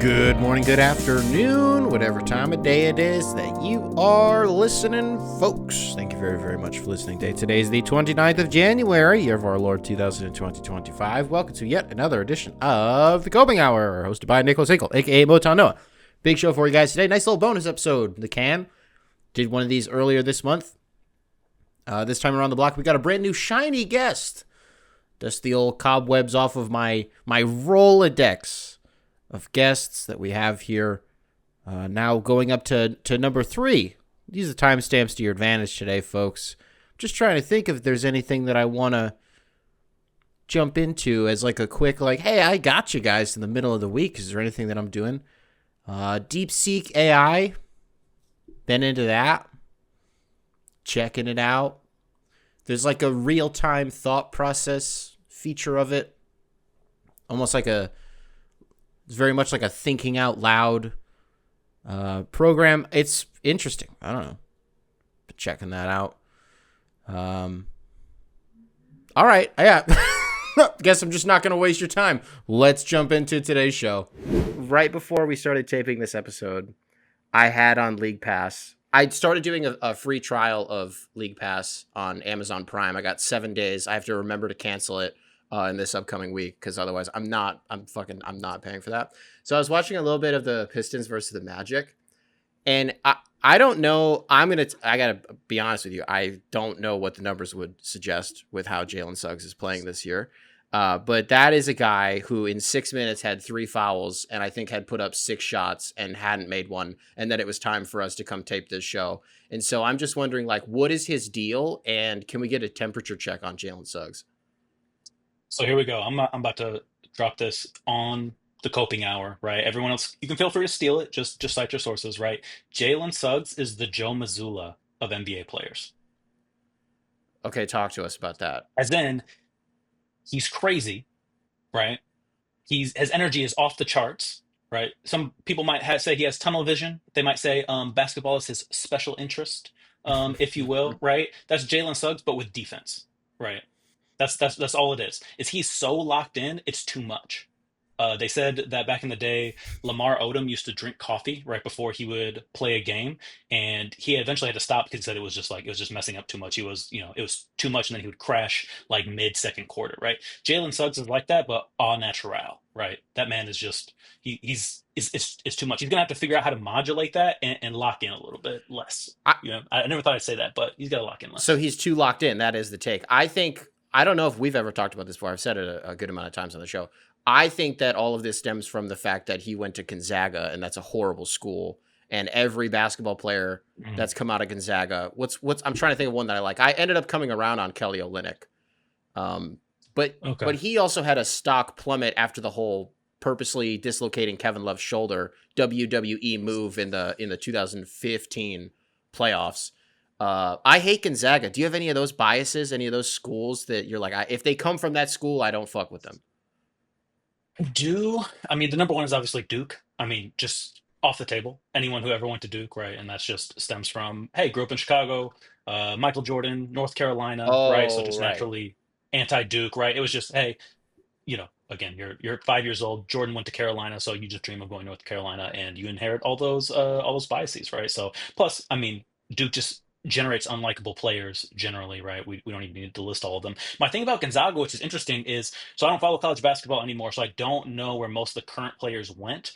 Good morning, good afternoon, whatever time of day it is that you are listening, folks. Thank you very, very much for listening. Today is the 29th of January, year of our Lord 2020-25. Welcome to yet another edition of the Coping Hour, hosted by Nicholas Hinkle, a.k.a. Motown Noah. Big show for you guys today. Nice little bonus episode. The can. Did one of these earlier this month. This time around the block, we got a brand new shiny guest. Dust the old cobwebs off of my Rolodex of guests that we have here. Now going up to number 3. Use the timestamps to your advantage today, folks. Just trying to think if there's anything that I want to jump into as like a quick, like, hey, I got you guys in the middle of the week. Is there anything that I'm doing? DeepSeek AI. Been into that. Checking it out. There's like a real-time thought process feature of it. Almost like it's very much like a thinking out loud program. It's interesting. I don't know. But checking that out. All right. Yeah. Guess I'm just not going to waste your time. Let's jump into today's show. Right before we started taping this episode, I had on League Pass. I started doing a free trial of League Pass on Amazon Prime. I got 7 days. I have to remember to cancel it in this upcoming week because otherwise I'm not paying for that. So I was watching a little bit of the Pistons versus the Magic, and I don't know. I gotta be honest with you. I don't know what the numbers would suggest with how Jalen Suggs is playing this year. But that is a guy who in 6 minutes had 3 fouls and I think had put up 6 shots and hadn't made one. And then it was time for us to come tape this show. And so I'm just wondering, like, what is his deal? And can we get a temperature check on Jalen Suggs? So here we go. I'm about to drop this on the coping hour, right? Everyone else, you can feel free to steal it. Just cite your sources, right? Jalen Suggs is the Joe Mazzulla of NBA players. Okay, talk to us about that. As in, he's crazy, right? His energy is off the charts, right? Some people might say he has tunnel vision. They might say basketball is his special interest, if you will, right? That's Jalen Suggs, but with defense, right? That's all it is. Is he's so locked in, it's too much. They said that back in the day, Lamar Odom used to drink coffee right before he would play a game, and he eventually had to stop because he said it was just messing up too much. It was too much, and then he would crash like mid second quarter, right? Jalen Suggs is like that, but au natural, right? That man is just it's too much. He's gonna have to figure out how to modulate that and lock in a little bit less. I, I never thought I'd say that, but he's got to lock in less. so he's too locked in. That is the take. I don't know if we've ever talked about this before. I've said it a good amount of times on the show. I think that all of this stems from the fact that he went to Gonzaga, and that's a horrible school. And every basketball player that's come out of Gonzaga, I'm trying to think of one that I like. I ended up coming around on Kelly Olynyk, but he also had a stock plummet after the whole purposely dislocating Kevin Love's shoulder WWE move in the 2015 playoffs. I hate Gonzaga. Do you have any of those biases? Any of those schools that you're like, if they come from that school, I don't fuck with them? I mean, the number one is obviously Duke. I mean, just off the table. Anyone who ever went to Duke, right? And that's just stems from, hey, grew up in Chicago, Michael Jordan, North Carolina, right? So Oh, just right. naturally anti-Duke, right? It was just, hey, again, you're 5 years old. Jordan went to Carolina, so you just dream of going to North Carolina, and you inherit all those biases, right? So plus, I mean, Duke just generates unlikable players generally, right? We don't even need to list all of them. My thing about Gonzaga, which is interesting, is so I don't follow college basketball anymore, so I don't know where most of the current players went.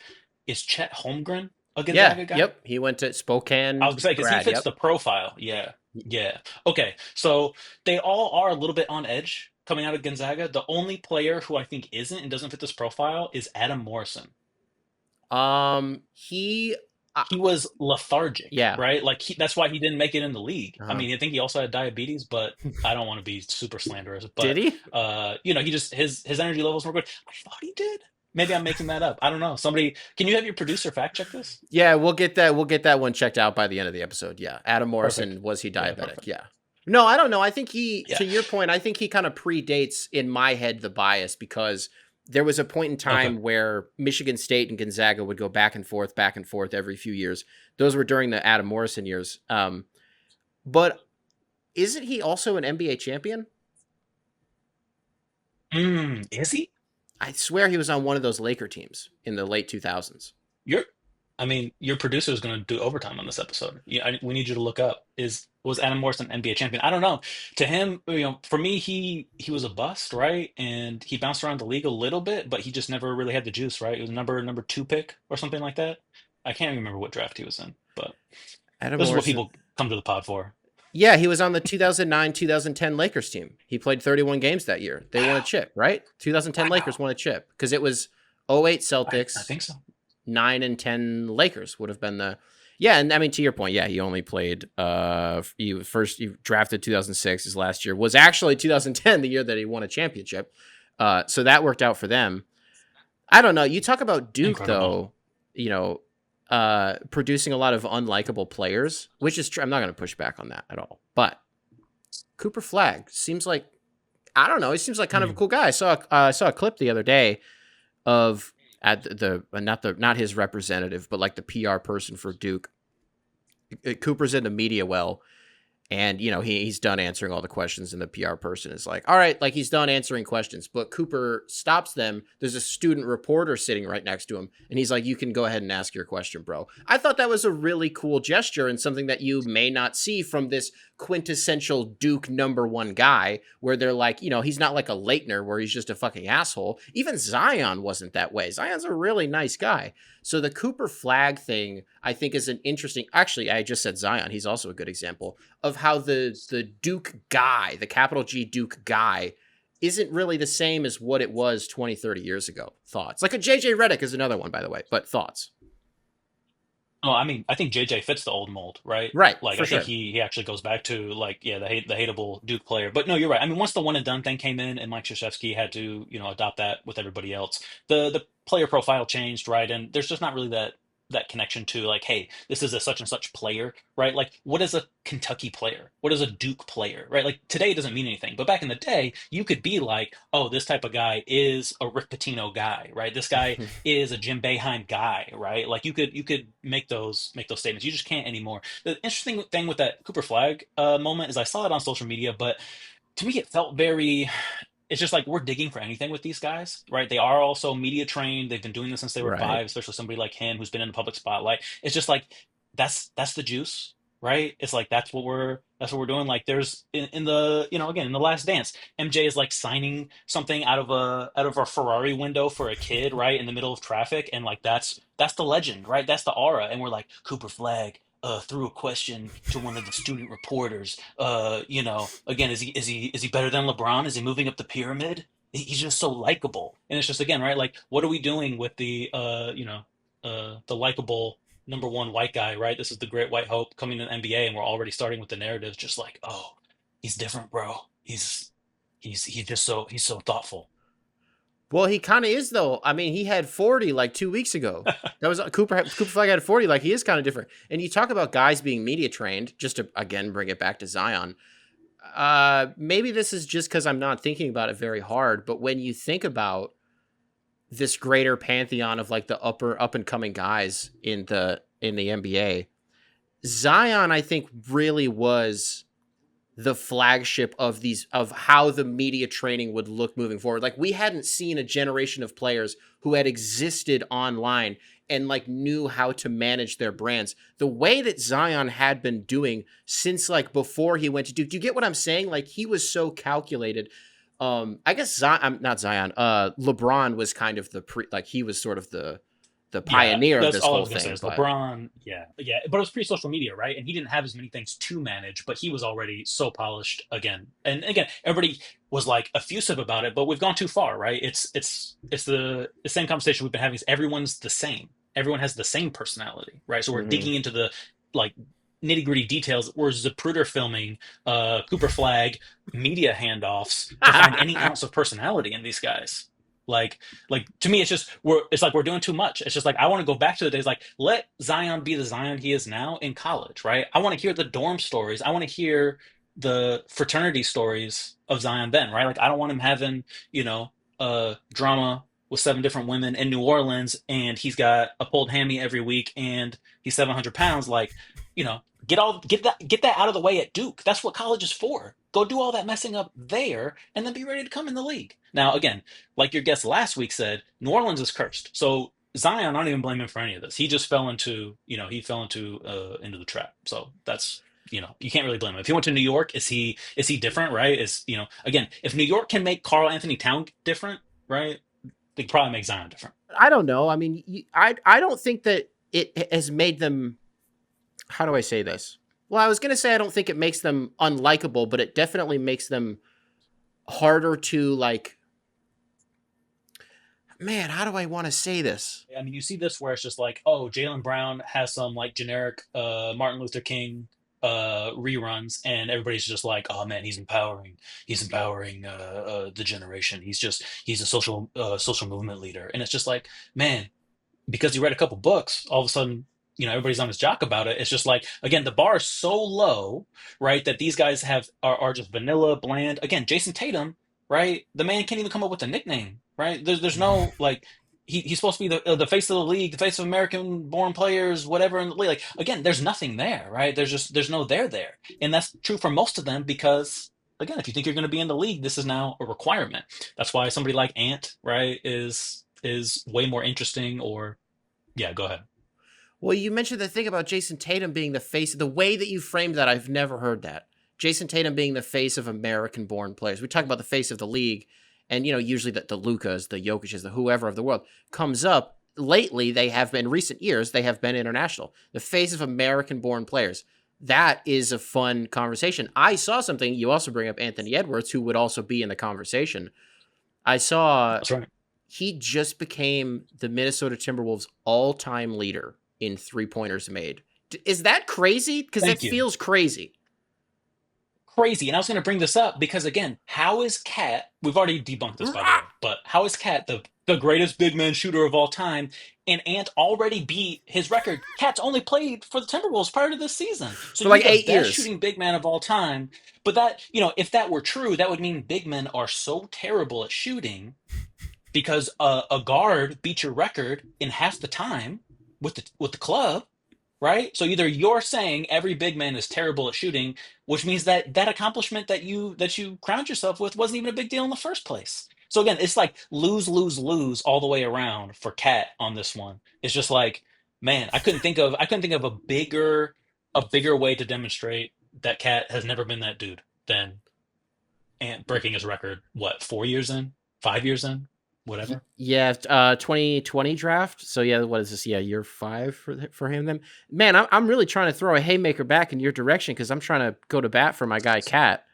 Is Chet Holmgren a Yeah. Gonzaga guy? Yep. He went to I was Spokane gonna say because he grad. fits Yep. the profile. Yeah, yeah. Okay, so they all are a little bit on edge coming out of Gonzaga. The only player who I think isn't and doesn't fit this profile is Adam Morrison. He, He was lethargic, yeah. right? Like that's why he didn't make it in the league. I Uh-huh. mean, I think he also had diabetes, but I don't want to be super slanderous. Did But he? he just his energy levels were good. I thought he did. Maybe I'm making that up. I don't know. Somebody, can you have your producer fact check this? Yeah, we'll get that. We'll get that one checked out by the end of the episode. Yeah. Adam Perfect. Morrison, was he Yeah, diabetic? perfect. Yeah. No, I don't know. I think Yeah. to your point, I think he kind of predates in my head the bias because there was a point in Okay. time where Michigan State and Gonzaga would go back and forth every few years. Those were during the Adam Morrison years. But isn't he also an NBA champion? Is he? I swear he was on one of those Laker teams in the late 2000s. You're, I mean, your producer is going to do overtime on this episode. Yeah, we need you to look up. Was Adam Morrison an NBA champion? I don't know. To him, for me, he was a bust, right? And he bounced around the league a little bit, but he just never really had the juice, right? It was number two pick or something like that. I can't remember what draft he was in, but Adam this is what Morrison. people come to the pod for. Yeah, he was on the 2009-2010 Lakers team. He played 31 games that year. They won a Wow, chip, right? 2010 Lakers wow. won a chip because it was 08 I Celtics, think so. 9 and 10 Lakers would have been the. Yeah, and I mean to your point, yeah, he only played you drafted 2006, his last year was actually 2010, the year that he won a championship. So that worked out for them. I don't know. You talk about Duke Incredible. though, you know, producing a lot of unlikable players, which is true. I'm not going to push back on that at all. But Cooper Flagg seems like I don't know. He seems like kind of a Hmm. cool guy. I saw a clip the other day of at not his representative, but like the PR person for Duke. Cooper's in the media well, and he's done answering all the questions, and the PR person is like, all right, like he's done answering questions, but Cooper stops them. There's a student reporter sitting right next to him, and he's like, you can go ahead and ask your question, bro. I thought that was a really cool gesture and something that you may not see from this quintessential Duke number one guy, where they're like, he's not like a Leitner where he's just a fucking asshole. Even Zion wasn't that way. Zion's a really nice guy. So the Cooper Flagg thing, I think, is an interesting. Actually, I just said Zion. He's also a good example of how the Duke guy, the capital G Duke guy, isn't really the same as what it was 20, 30 years ago. Thoughts? Like a JJ Redick is another one, by the way, but thoughts. Oh, I mean, I think JJ fits the old mold, right? Right, Like, for I think sure. he actually goes back to like, yeah, the hateable Duke player. But no, you're right. I mean, once the one and done thing came in, and Mike Krzyzewski had to, adopt that with everybody else, the player profile changed, right? And there's just not really that connection to like, hey, this is a such and such player, right? Like, what is a Kentucky player? What is a Duke player, right? Like today it doesn't mean anything, but back in the day, you could be like, oh, this type of guy is a Rick Pitino guy, right? This guy is a Jim Boeheim guy, right? Like you could make those statements. You just can't anymore. The interesting thing with that Cooper Flag moment is I saw it on social media, but to me it felt very. It's just like we're digging for anything with these guys, right? They are also media trained. They've been doing this since they were Right. five, especially somebody like him who's been in the public spotlight. It's just like that's the juice, right? It's like that's what we're doing. Like there's in the again in the Last Dance, MJ is like signing something out of a Ferrari window for a kid, right, in the middle of traffic, and like that's the legend, right? That's the aura, and we're like Cooper Flag. Threw a question to one of the student reporters. Again, is he better than LeBron? Is he moving up the pyramid? He's just so likable, and it's just again, right? Like, what are we doing with the likable number one white guy, right? This is the great white hope coming to the NBA, and we're already starting with the narratives, just like, oh, he's different, bro. He's so thoughtful. Well, he kind of is though. I mean, he had 40 like 2 weeks ago. That was Cooper Flag had 40. Like he is kind of different. And you talk about guys being media trained. Just to again bring it back to Zion. Maybe this is just because I'm not thinking about it very hard. But when you think about this greater pantheon of like the up and coming guys in the NBA, Zion, I think, really was the flagship of how the media training would look moving forward. Like we hadn't seen a generation of players who had existed online and like knew how to manage their brands the way that Zion had been doing since like before he went to Duke. Do you get what I'm saying? Like he was so calculated. I guess Zion, not Zion. LeBron was kind of like he was sort of the Yeah, pioneer of that's this all I whole was gonna say thing. is But LeBron. Yeah, yeah, but it was pre-social media, right? And he didn't have as many things to manage, but he was already so polished again. And again, everybody was like effusive about it, but we've gone too far, right? It's the same conversation we've been having. Is everyone's the same? Everyone has the same personality, right? So we're mhm. digging into the like nitty-gritty details. We're Zapruder filming Cooper Flag media handoffs to find any ounce of personality in these guys. Like to me, it's like we're doing too much. It's just like I want to go back to the days like let Zion be the Zion he is now in college, right? I want to hear the dorm stories. I want to hear the fraternity stories of Zion then, right? Like I don't want him having, drama with seven different women in New Orleans and he's got a pulled hammy every week and he's 700 pounds. Like, get that out of the way at Duke. That's what college is for. Go do all that messing up there and then be ready to come in the league. Now, again, like your guest last week said, New Orleans is cursed. So Zion, I don't even blame him for any of this. He just fell into, he fell into the trap. So that's, you can't really blame him. If he went to New York, is he different, right? Again, if New York can make Karl Anthony Town different, right? They could probably make Zion different. I don't know. I mean, I don't think that it has made them. How do I say this? Well, I was going to say I don't think it makes them unlikable, but it definitely makes them harder to like. Man, how do I want to say this? I mean, you see this where it's just like, oh, Jalen Brown has some like generic Martin Luther King reruns, and everybody's just like, oh man, he's empowering the generation. He's a social movement leader, and it's just like, man, because he read a couple books, all of a sudden, everybody's on his jock about it. It's just like, again, the bar is so low, right, that these guys are just vanilla, bland. Again, Jason Tatum, right? The man can't even come up with a nickname, right? There's no like. He's supposed to be the face of the league, the face of American-born players, whatever in the league. Like again, there's nothing there, right? There's no there, and that's true for most of them because again, if you think you're going to be in the league, this is now a requirement. That's why somebody like Ant, right, is way more interesting. Or yeah, go ahead. Well, you mentioned the thing about Jason Tatum being the face. The way that you framed that, I've never heard that. Jason Tatum being the face of American-born players. We talk about the face of the league, and usually the Lukas, the Jokic's, the whoever of the world comes up. Lately, they have been recent years. They have been international. The face of American-born players. That is a fun conversation. I saw something. You also bring up Anthony Edwards, who would also be in the conversation. I saw That's right. he just became the Minnesota Timberwolves all-time leader in three-pointers made. Is that crazy? Because that Thank you. feels crazy. Crazy. And I was going to bring this up because again, how is Cat? We've already debunked this, by the way, but how is Cat the greatest big man shooter of all time? And Ant already beat his record. Cat's only played for the Timberwolves prior to this season, so For to be like the 8 years. best shooting big man of all time. But that, if that were true, that would mean big men are so terrible at shooting because a guard beat your record in half the time with the club, right? So either you're saying every big man is terrible at shooting, which means that that accomplishment that you crowned yourself with wasn't even a big deal in the first place. So again, it's like lose, lose, lose all the way around for Cat on this one. It's just like, man, I couldn't think of a bigger way to demonstrate that Cat has never been that dude than and breaking his record. What, 4 years in, 5 years in, whatever. Yeah, 2020 draft. So yeah, what is this? Yeah, year 5 for him. Then, man, I'm really trying to throw a haymaker back in your direction because I'm trying to go to bat for my guy Cat.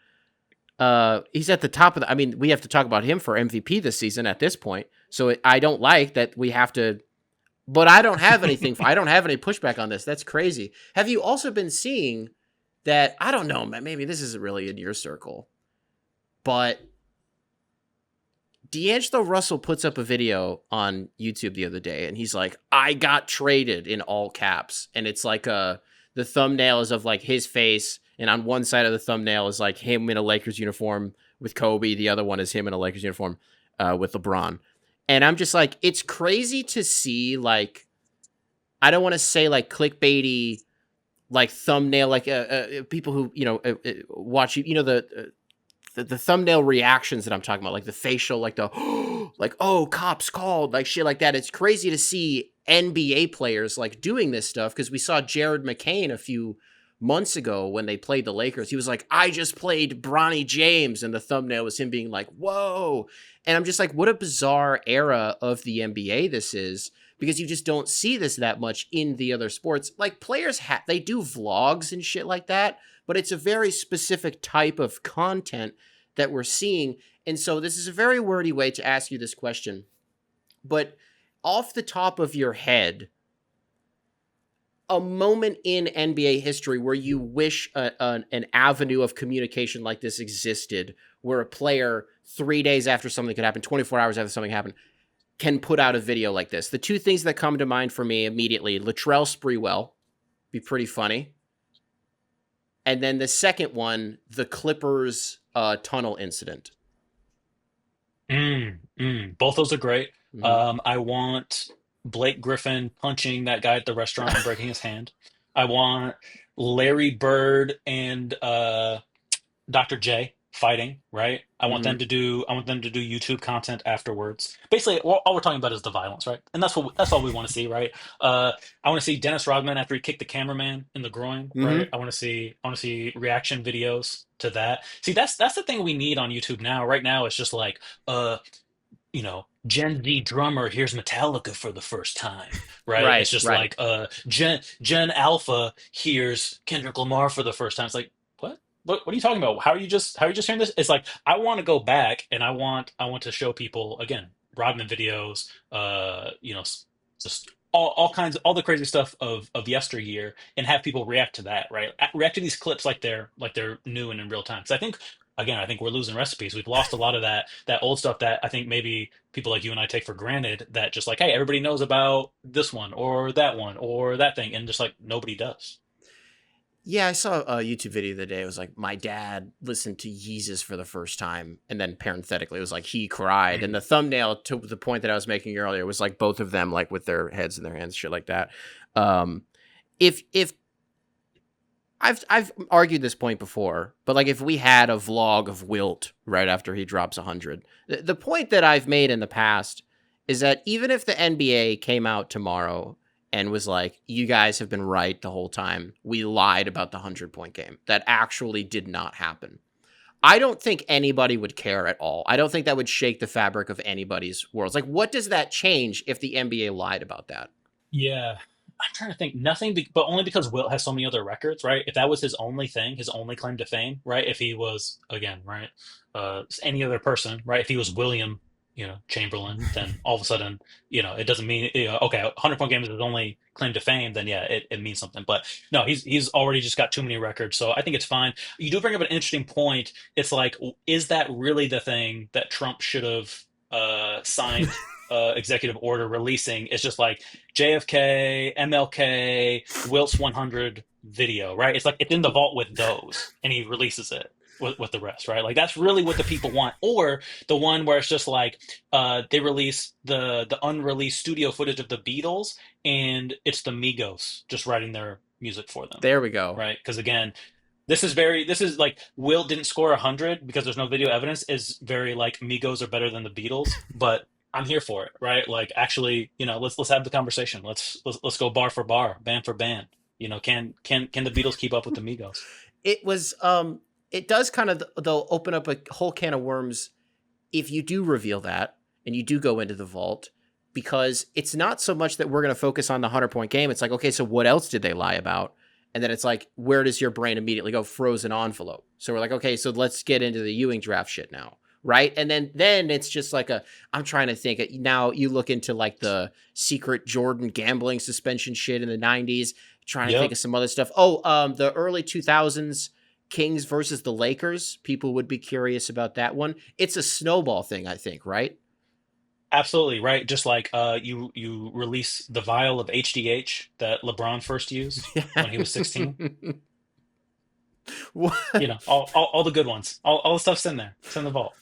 He's at the top of the. I mean, we have to talk about him for MVP this season at this point. So I don't like that we have to. But I don't have anything. I don't have any pushback on this. That's crazy. Have you also been seeing that? I don't know, man. Maybe this isn't really in your circle, but D'Angelo Russell puts up a video on YouTube the other day, and he's like, "I got traded" in all caps, and it's like the thumbnail is of like his face, and on one side of the thumbnail is like him in a Lakers uniform with Kobe, the other one is him in a Lakers uniform with LeBron, and I'm just like, it's crazy to see like, I don't want to say like clickbaity like thumbnail like people who watch the thumbnail reactions that I'm talking about, like the facial, like the like, oh, cops called, like shit like that. It's crazy to see NBA players like doing this stuff because we saw Jared McCain a few months ago when they played the Lakers. He was like, I just played Bronny James, and the thumbnail was him being like, whoa. And I'm just like, what a bizarre era of the NBA this is, because you just don't see this that much in the other sports. Like players they do vlogs and shit like that, but it's a very specific type of content that we're seeing. And so this is a very wordy way to ask you this question. But off the top of your head, a moment in NBA history where you wish an avenue of communication like this existed, where a player 3 days after something could happen, 24 hours after something happened, can put out a video like this. The two things that come to mind for me immediately, Latrell Sprewell, be pretty funny. And then the second one, the Clippers tunnel incident. Both those are great. Mm-hmm. I want Blake Griffin punching that guy at the restaurant and breaking his hand. I want Larry Bird and Dr. J fighting, right? Hmm. I want them to do YouTube content afterwards. Basically, all we're talking about is the violence, right? And that's all we want to see, right? I want to see Dennis Rodman after he kicked the cameraman in the groin, right? Hmm. I want to see reaction videos to that. See, that's the thing we need on YouTube now. Right now, it's just like, Gen Z drummer hears Metallica for the first time, right? It's Right, just right. like Gen Alpha hears Kendrick Lamar for the first time. It's like, what? What are you talking about? How are you just hearing this? It's like I want to go back and I want to show people again Rodman videos, just all kinds all the crazy stuff of yesteryear and have people react to that, right? React to these clips like they're new and in real time. Because I think we're losing recipes. We've lost a lot of that old stuff that I think maybe people like you and I take for granted that just like, hey, everybody knows about this one or that thing, and just like nobody does. Yeah, I saw a YouTube video the other day. It was like my dad listened to Yeezus for the first time, and then parenthetically, it was like he cried. And Mm. the thumbnail to the point that I was making earlier was like both of them like with their heads in their hands, shit like that. Um, if I've argued this point before, but like if we had a vlog of Wilt right after he drops 100, the point that I've made in the past is that even if the NBA came out tomorrow and was like, you guys have been right the whole time, we lied about the 100-point game, that actually did not happen. I don't think anybody would care at all. I don't think that would shake the fabric of anybody's worlds. Like, what does that change if the NBA lied about that? Yeah. I'm trying to think. Nothing, but only because Wilt has so many other records, right? If that was his only thing, his only claim to fame, right? If he was again, right, any other person, right? If he was William, Chamberlain, then all of a sudden, it doesn't mean, okay, 100-point game is his only claim to fame. Then yeah, it means something. But no, he's already just got too many records, so I think it's fine. You do bring up an interesting point. It's like, is that really the thing that Trump should have signed? Executive order releasing? It's just like JFK, MLK, Wilt's 100 video, right? It's like it's in the vault with those, and he releases it with the rest, right? Like that's really what the people want. Or the one where it's just like they release the unreleased studio footage of the Beatles, and it's the Migos just writing their music for them, There we go. right? Because again, this is like Will didn't score 100 because there's no video evidence is very like Migos are better than the Beatles, but I'm here for it, right? Like actually, let's have the conversation. Let's go bar for bar, band for band. Can the Beatles keep up with the Migos? It was it does kind of though open up a whole can of worms if you do reveal that and you do go into the vault, because it's not so much that we're going to focus on the 100-point game. It's like, okay, so what else did they lie about? And then it's like, where does your brain immediately go? Frozen envelope. So we're like, okay, so let's get into the Ewing draft shit now. Right. And then it's just like I'm trying to think now you look into like the secret Jordan gambling suspension shit in the 90s, trying to think Yep. of some other stuff. Oh, the early 2000s Kings versus the Lakers. People would be curious about that one. It's a snowball thing, I think, right? Absolutely, right. Just like you release the vial of HDH that LeBron first used when he was 16. What? All the good ones. All the stuff's in there. It's in the vault.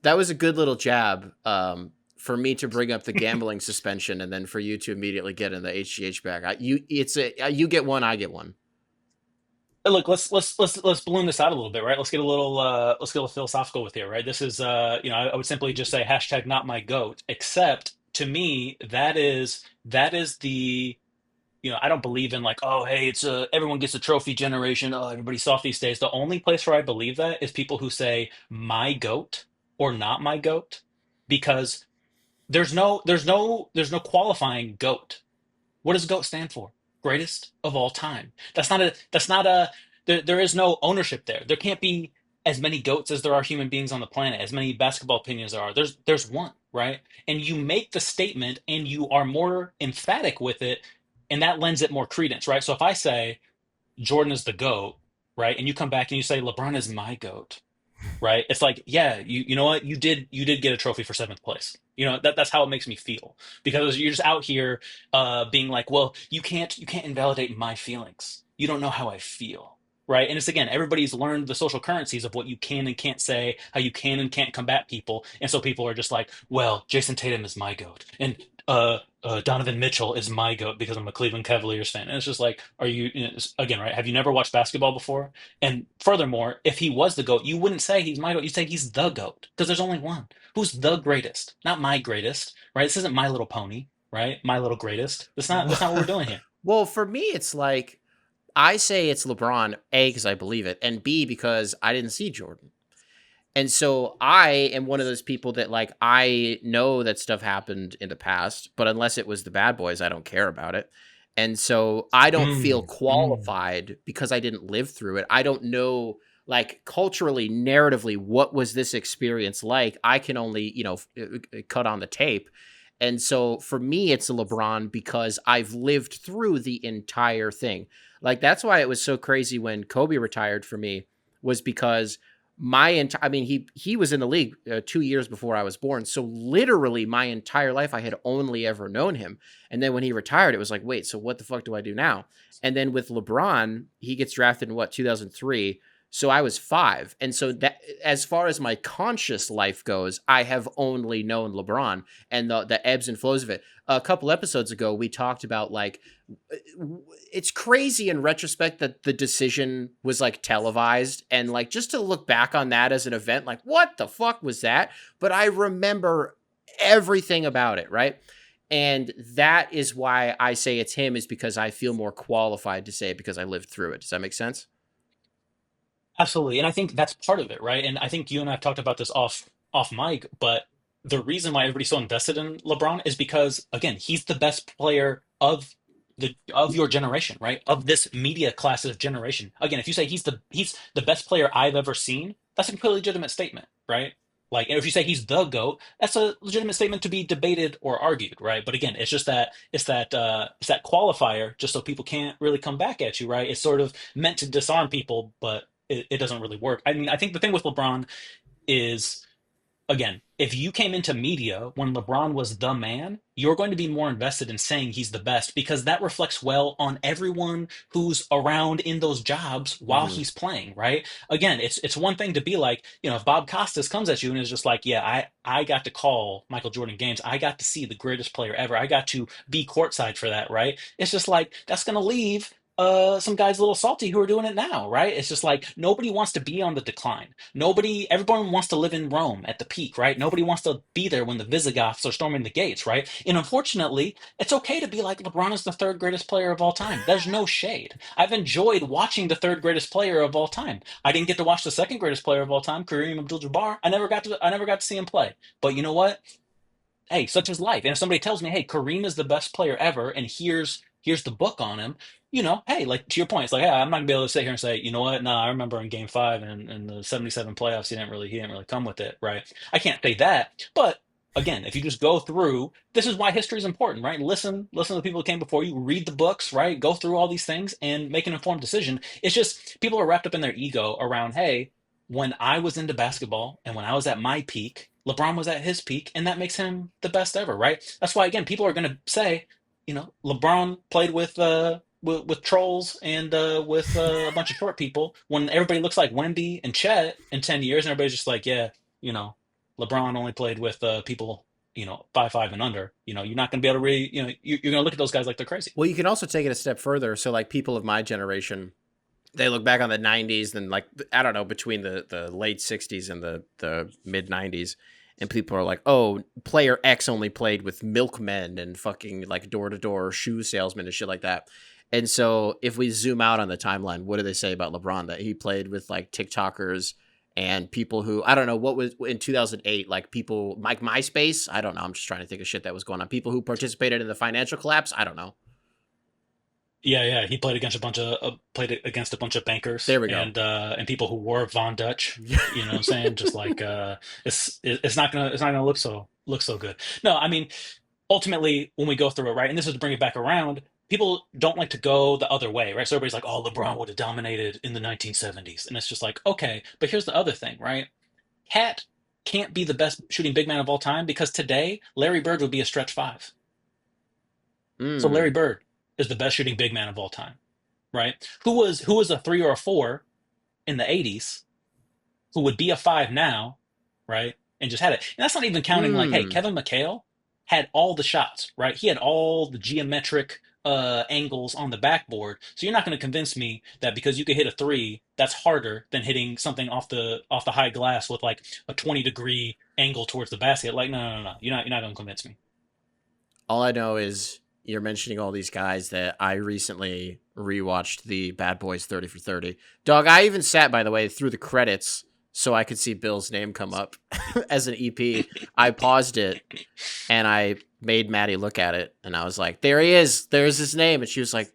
That was a good little jab for me to bring up the gambling suspension, and then for you to immediately get in the HGH back. You get one, I get one. Look, let's balloon this out a little bit, right? Let's get a little philosophical with you, right? This is I would simply just say hashtag not my goat, except to me that is the I don't believe in like, oh, hey, it's everyone gets a trophy generation. Oh, everybody's soft these days. The only place where I believe that is people who say my goat or not my goat, because there's no qualifying goat. What does GOAT stand for? Greatest of all time. That's not a there is no ownership there. There can't be as many goats as there are human beings on the planet, as many basketball opinions there are. There's one, right? And you make the statement and you are more emphatic with it, and that lends it more credence, right? So if I say Jordan is the GOAT, right, and you come back and you say LeBron is my GOAT, right? It's like, yeah, you know what? You did get a trophy for seventh place. That's how it makes me feel, because you're just out here being like, well, you can't invalidate my feelings. You don't know how I feel, right? And it's again, everybody's learned the social currencies of what you can and can't say, how you can and can't combat people, and so people are just like, well, Jason Tatum is my goat, and Donovan Mitchell is my goat because I'm a Cleveland Cavaliers fan. And it's just like, are you, again, right? Have you never watched basketball before? And furthermore, if he was the goat, you wouldn't say he's my goat. You'd say he's the goat because there's only one. Who's the greatest? Not my greatest, right? This isn't My Little Pony, right? My Little Greatest. That's not what we're doing here. Well, for me, it's like I say it's LeBron, A, because I believe it, and B, because I didn't see Jordan. And so I am one of those people that like I know that stuff happened in the past, but unless it was the bad boys, I don't care about it. And so I don't feel Mm. qualified because I didn't live through it. I don't know like culturally, narratively, what was this experience like? I can only, cut on the tape. And so for me, it's a LeBron because I've lived through the entire thing. Like that's why it was so crazy when Kobe retired for me was because I mean, he was in the league 2 years before I was born. So literally my entire life, I had only ever known him. And then when he retired, it was like, wait, so what the fuck do I do now? And then with LeBron, he gets drafted in what 2003. So I was 5. And so that as far as my conscious life goes, I have only known LeBron and the ebbs and flows of it. A couple episodes ago, we talked about like it's crazy in retrospect that the decision was like televised and like just to look back on that as an event, like what the fuck was that? But I remember everything about it, right? And that is why I say it's him, is because I feel more qualified to say it because I lived through it. Does that make sense? Absolutely. And I think that's part of it, right? And I think you and I have talked about this off mic, but the reason why everybody's so invested in LeBron is because again, he's the best player of your generation, right? Of this media class of generation. Again, if you say he's the best player I've ever seen, that's a completely legitimate statement, right? Like, and if you say he's the GOAT, that's a legitimate statement to be debated or argued, right? But again, it's just that it's that qualifier, just so people can't really come back at you, right? It's sort of meant to disarm people, but it doesn't really work. I mean, I think the thing with LeBron is, again, if you came into media when LeBron was the man, you're going to be more invested in saying he's the best because that reflects well on everyone who's around in those jobs while Mm-hmm. he's playing, right? Again, it's one thing to be like, if Bob Costas comes at you and is just like, yeah, I got to call Michael Jordan games. I got to see the greatest player ever. I got to be courtside for that, right? It's just like that's going to leave some guys a little salty who are doing it now, right? It's just like nobody wants to be on the decline. Everyone wants to live in Rome at the peak, right? Nobody wants to be there when the Visigoths are storming the gates, right? And unfortunately, it's okay to be like LeBron is the third greatest player of all time. There's no shade. I've enjoyed watching the third greatest player of all time. I didn't get to watch the second greatest player of all time, Kareem Abdul-Jabbar. I never got to see him play. But you know what? Hey, such is life. And if somebody tells me, hey, Kareem is the best player ever, and here's the book on him, hey, like to your point, it's like, hey, I'm not gonna be able to sit here and say, you know what? No, I remember in Game 5 and the '77 playoffs, he didn't really come with it, right? I can't say that, but again, if you just go through, this is why history is important, right? Listen to the people who came before you, read the books, right? Go through all these things and make an informed decision. It's just people are wrapped up in their ego around, hey, when I was into basketball and when I was at my peak, LeBron was at his peak, and that makes him the best ever, right? That's why again, people are going to say, LeBron played with trolls and with a bunch of short people. When everybody looks like Wemby and Chet in 10 years, and everybody's just like, yeah, you know, LeBron only played with people, 5'5" and under. You're not going to be able to really, you're going to look at those guys like they're crazy. Well, you can also take it a step further. So, like people of my generation, they look back on the '90s and like I don't know between the late '60s and the mid '90s, and people are like, "Oh, player X only played with milkmen and fucking like door to door shoe salesmen and shit like that." And so, if we zoom out on the timeline, what do they say about LeBron? That he played with like TikTokers and people who I don't know what was in 2008, like people like MySpace. I don't know. I'm just trying to think of shit that was going on. People who participated in the financial collapse. I don't know. Yeah, yeah, he played against a bunch of bankers There we go. and people who wore Von Dutch. You know what I'm saying? Just like it's not gonna look so good. No, I mean ultimately when we go through it, right, and this is to bring it back around, people don't like to go the other way, right? So everybody's like, oh, LeBron would have dominated in the 1970s, and it's just like, okay, but here's the other thing, right? Cat can't be the best shooting big man of all time because today Larry Bird would be a stretch five. So Larry Mm. Bird is the best shooting big man of all time, right? Who was a 3 or a 4 in the 80s, who would be a 5 now, right? And just had it. And that's not even counting like, hey, Hmm. Kevin McHale. had all the shots, right? He had all the geometric angles on the backboard. So you're not going to convince me that because you could hit a three, that's harder than hitting something off the high glass with like a 20-degree angle towards the basket. Like, no, no, no, no. You're not going to convince me. All I know is you're mentioning all these guys that I recently rewatched the Bad Boys 30 for 30. Dog, I even sat, by the way, through the credits so I could see Bill's name come up as an EP. I paused it and I made Maddie look at it, and I was like, there he is. There's his name. And she was like,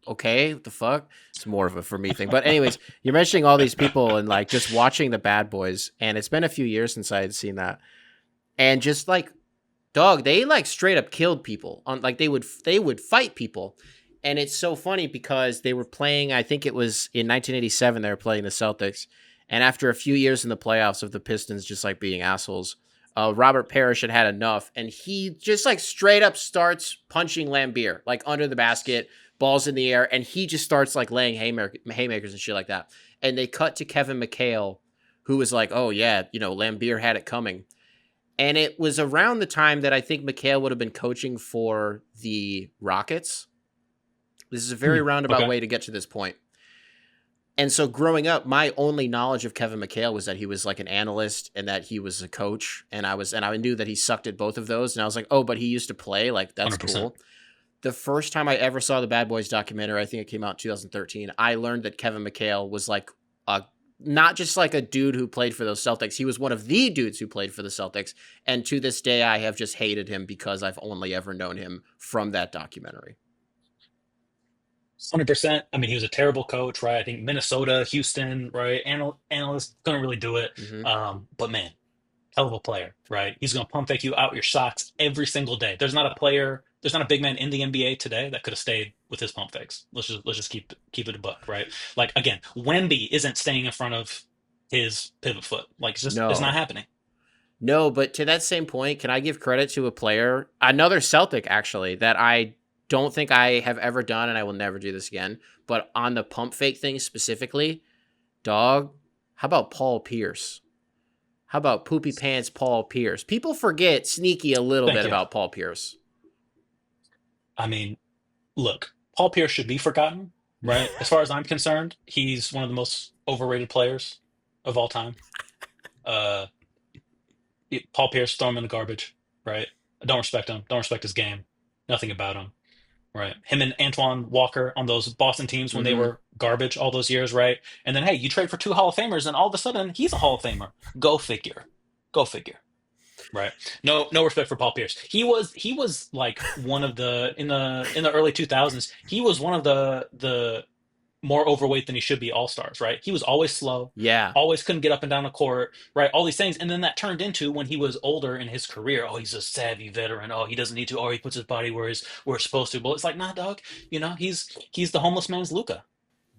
okay, what the fuck? It's more of a for me thing. But anyways, you're mentioning all these people and like just watching the Bad Boys, and it's been a few years since I had seen that. And just like, dog, they like straight up killed people on like they would fight people. And it's so funny because they were playing, I think it was in 1987, they were playing the Celtics. And after a few years in the playoffs of the Pistons just like being assholes, Robert Parrish had enough, and he just like straight up starts punching Lambeer like under the basket, balls in the air, and he just starts like laying haymakers and shit like that. And they cut to Kevin McHale, who was like, "Oh yeah, Lambeer had it coming." And it was around the time that I think McHale would have been coaching for the Rockets. This is a very roundabout Okay. way to get to this point. And so growing up, my only knowledge of Kevin McHale was that he was like an analyst and that he was a coach. And I knew that he sucked at both of those. And I was like, oh, but he used to play. Like, that's 100%. cool. The first time I ever saw the Bad Boys documentary, I think it came out in 2013, I learned that Kevin McHale was like not just like a dude who played for those Celtics. He was one of the dudes who played for the Celtics. And to this day, I have just hated him because I've only ever known him from that documentary. 100%. I mean, he was a terrible coach, right? I think Minnesota, Houston, right? Analysts couldn't really do it. Mm-hmm. But man, hell of a player, right? He's going to pump fake you out your shots every single day. There's not a big man in the NBA today that could have stayed with his pump fakes. Let's just keep it a buck, right? Like again, Wemby isn't staying in front of his pivot foot. Like it's not No. happening. No, but to that same point, can I give credit to a player, another Celtic actually, that I don't think I have ever done, and I will never do this again, but on the pump fake thing specifically, dog, how about Paul Pierce? How about Poopy Pants Paul Pierce? People forget sneaky a little Thank bit you. about Paul Pierce. I mean, look, Paul Pierce should be forgotten, right? As far as I'm concerned, he's one of the most overrated players of all time. Uh, Paul Pierce, throw him in the garbage, right? I don't respect him. Don't respect his game. Nothing about him, right? Him and Antoine Walker on those Boston teams when they Mm-hmm. were garbage all those years, right? And then hey, you trade for two Hall of Famers, and all of a sudden he's a Hall of Famer. Go figure. Go figure. Right. No respect for Paul Pierce. He was like one of the in the early 2000s. He was one of the more overweight than he should be all-stars, right? He was always slow, Yeah. always couldn't get up and down the court, right? All these things. And then that turned into when he was older in his career, oh, he's a savvy veteran. Oh, he doesn't need to, or he puts his body where it's supposed to. Well, it's like, nah, dog, he's the homeless man's Luka.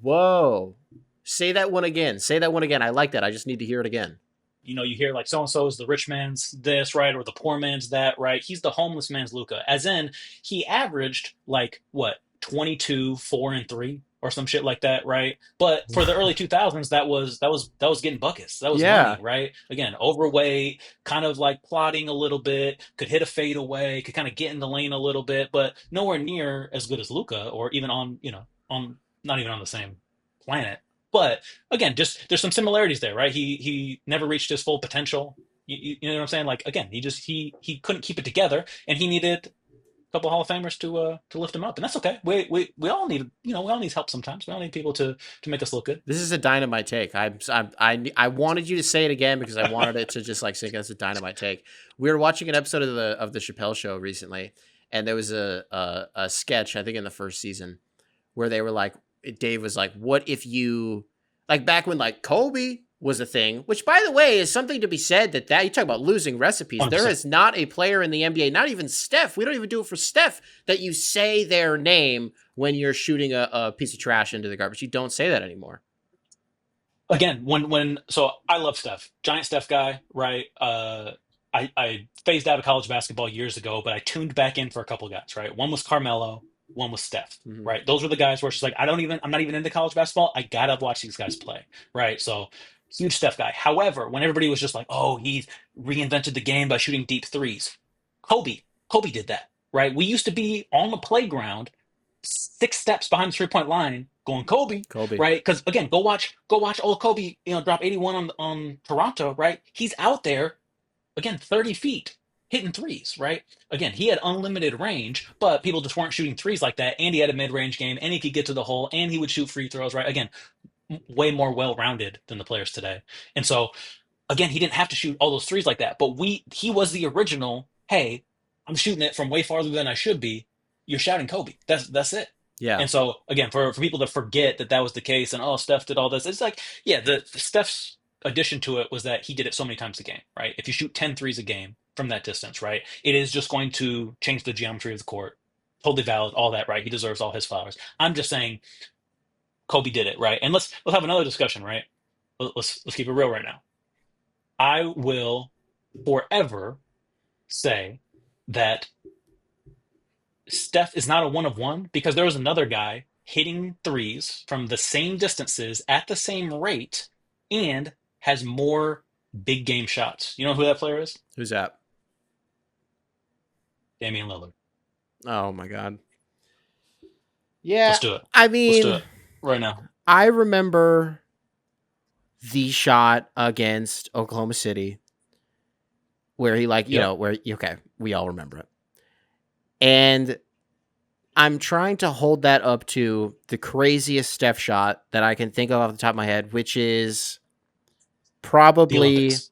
Whoa. Say that one again. Say that one again. I like that. I just need to hear it again. You hear like so and so is the rich man's this, right? Or the poor man's that, right? He's the homeless man's Luka. As in, he averaged like what, 22, 4 and 3 or some shit like that, right? But for the early 2000s, that was getting buckets. That was money, Yeah. right? Again, overweight, kind of like plotting a little bit, could hit a fade away, could kind of get in the lane a little bit, but nowhere near as good as Luka, or even on not even on the same planet. But again, just there's some similarities there, right? He never reached his full potential. You know what I'm saying? Like again, he couldn't keep it together, and he needed a couple Hall of Famers to lift him up, and that's okay. We all need we all need help sometimes. We all need people to make us look good. This is a dynamite take. I wanted you to say it again because I wanted it to just like sink as a dynamite take. We were watching an episode of the Chappelle Show recently, and there was a sketch, I think in the first season, where they were like, Dave was like, what if you, like back when like Kobe was a thing, which by the way is something to be said that you talk about losing recipes. There 100%. is not a player in the NBA, not even Steph. We don't even do it for Steph, that you say their name when you're shooting a piece of trash into the garbage. You don't say that anymore. Again, when so I love Steph, giant Steph guy, right? I phased out of college basketball years ago, but I tuned back in for a couple guys, right? One was Carmelo, one was Steph, Mm-hmm. right? Those were the guys where it's just like I'm not even into college basketball. I gotta watch these guys play, right? So huge Steph guy. However, when everybody was just like, oh, he's reinvented the game by shooting deep threes, Kobe. Kobe did that, right? We used to be on the playground, 6 steps behind the 3 point line, going Kobe, Kobe. right? Because again, go watch old Kobe, drop 81 on Toronto, right? He's out there again, 30 feet, hitting threes, right? Again, he had unlimited range, but people just weren't shooting threes like that. And he had a mid range game, and he could get to the hole, and he would shoot free throws, right? Again, way more well rounded than the players today. And so, again, he didn't have to shoot all those threes like that. But he was the original. Hey, I'm shooting it from way farther than I should be. You're shouting Kobe. That's it. Yeah. And so again, for people to forget that that was the case and oh, Steph did all this, it's like yeah, the Steph's addition to it was that he did it so many times a game, right? If you shoot 10 threes a game from that distance, right, it is just going to change the geometry of the court. Totally valid, all that, right? He deserves all his flowers. I'm just saying Kobe did it, right? And let's have another discussion, right? Let's keep it real right now. I will forever say that Steph is not a one of one because there was another guy hitting threes from the same distances at the same rate and has more big game shots. You know who that player is? Who's that? Damian Lillard. Oh my God. Let's Yeah. do it. I Let's do mean, it right now. I remember the shot against Oklahoma City where he Yep. okay, we all remember it. And I'm trying to hold that up to the craziest Steph shot that I can think of off the top of my head, which is The probably Olympics.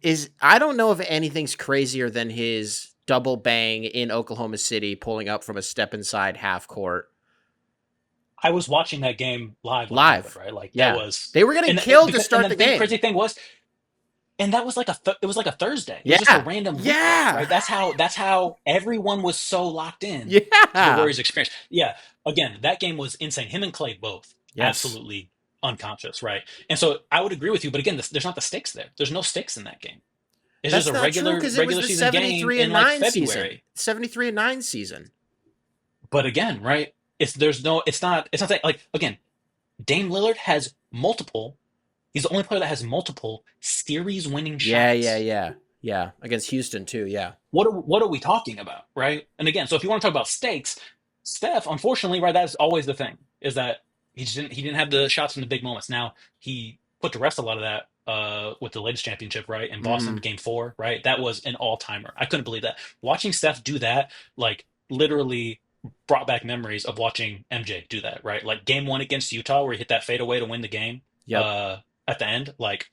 is I don't know if anything's crazier than his double bang in Oklahoma City pulling up from a step inside half court I was watching that game live when it happened, live. right? Like that Yeah. was, They were getting and killed to because and start then the game. crazy thing was, and that was like it was like a Thursday. It was just a Yeah. random weekday, Yeah. right? That's how everyone was so locked in to the Yeah. Warriors experience. Yeah, again, that game was insane. Him and Clay both Yes. absolutely unconscious, right? And so I would agree with you, but again, there's not the stakes there. There's no stakes in that game. It's just That's a not true regular because it was regular the season game 73 in and like 9 season. February. 73 and 9 season. But again, right? It's not that like again, Dame Lillard has multiple. He's the only player that has multiple series winning Yeah, yeah, shots. yeah. Yeah. Against Houston too. Yeah. What are we talking about, right? And again, so if you want to talk about stakes, Steph, unfortunately, right, that's always the thing is that he didn't have the shots in the big moments. Now he put to rest a lot of that with the latest championship, right, in Boston, Mm-hmm. Game 4, right? That was an all timer. I couldn't believe that. Watching Steph do that, like literally brought back memories of watching MJ do that, right? Like Game 1 against Utah, where he hit that fadeaway to win the game Yep. uh, at the end. Like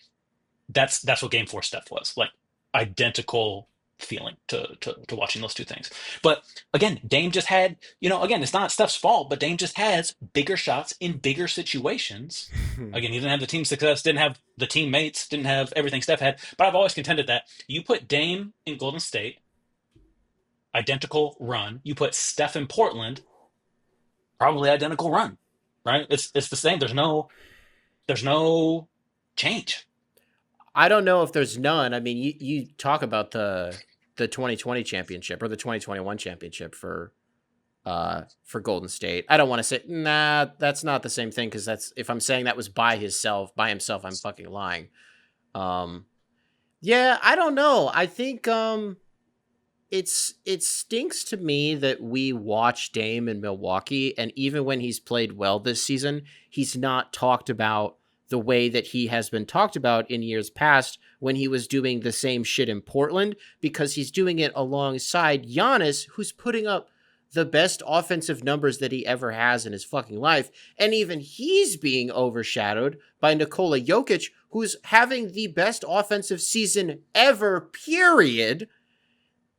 that's what Game 4 Steph was like, identical feeling to watching those two things. But again, Dame just had, again, it's not Steph's fault, but Dame just has bigger shots in bigger situations. Again, he didn't have the team success, didn't have the teammates, didn't have everything Steph had. But I've always contended that you put Dame in Golden State, identical run. You put Steph in Portland, probably identical run. Right? It's the same. There's no change. I don't know if there's none. I mean, you talk about the 2020 championship or the 2021 championship for Golden State. I don't want to say that's not the same thing because that's if I'm saying that was by himself, I'm fucking lying. Um, yeah, I don't know. I think it stinks to me that we watch Dame in Milwaukee, and even when he's played well this season, he's not talked about the way that he has been talked about in years past when he was doing the same shit in Portland, because he's doing it alongside Giannis, who's putting up the best offensive numbers that he ever has in his fucking life. And even he's being overshadowed by Nikola Jokic, who's having the best offensive season ever, period,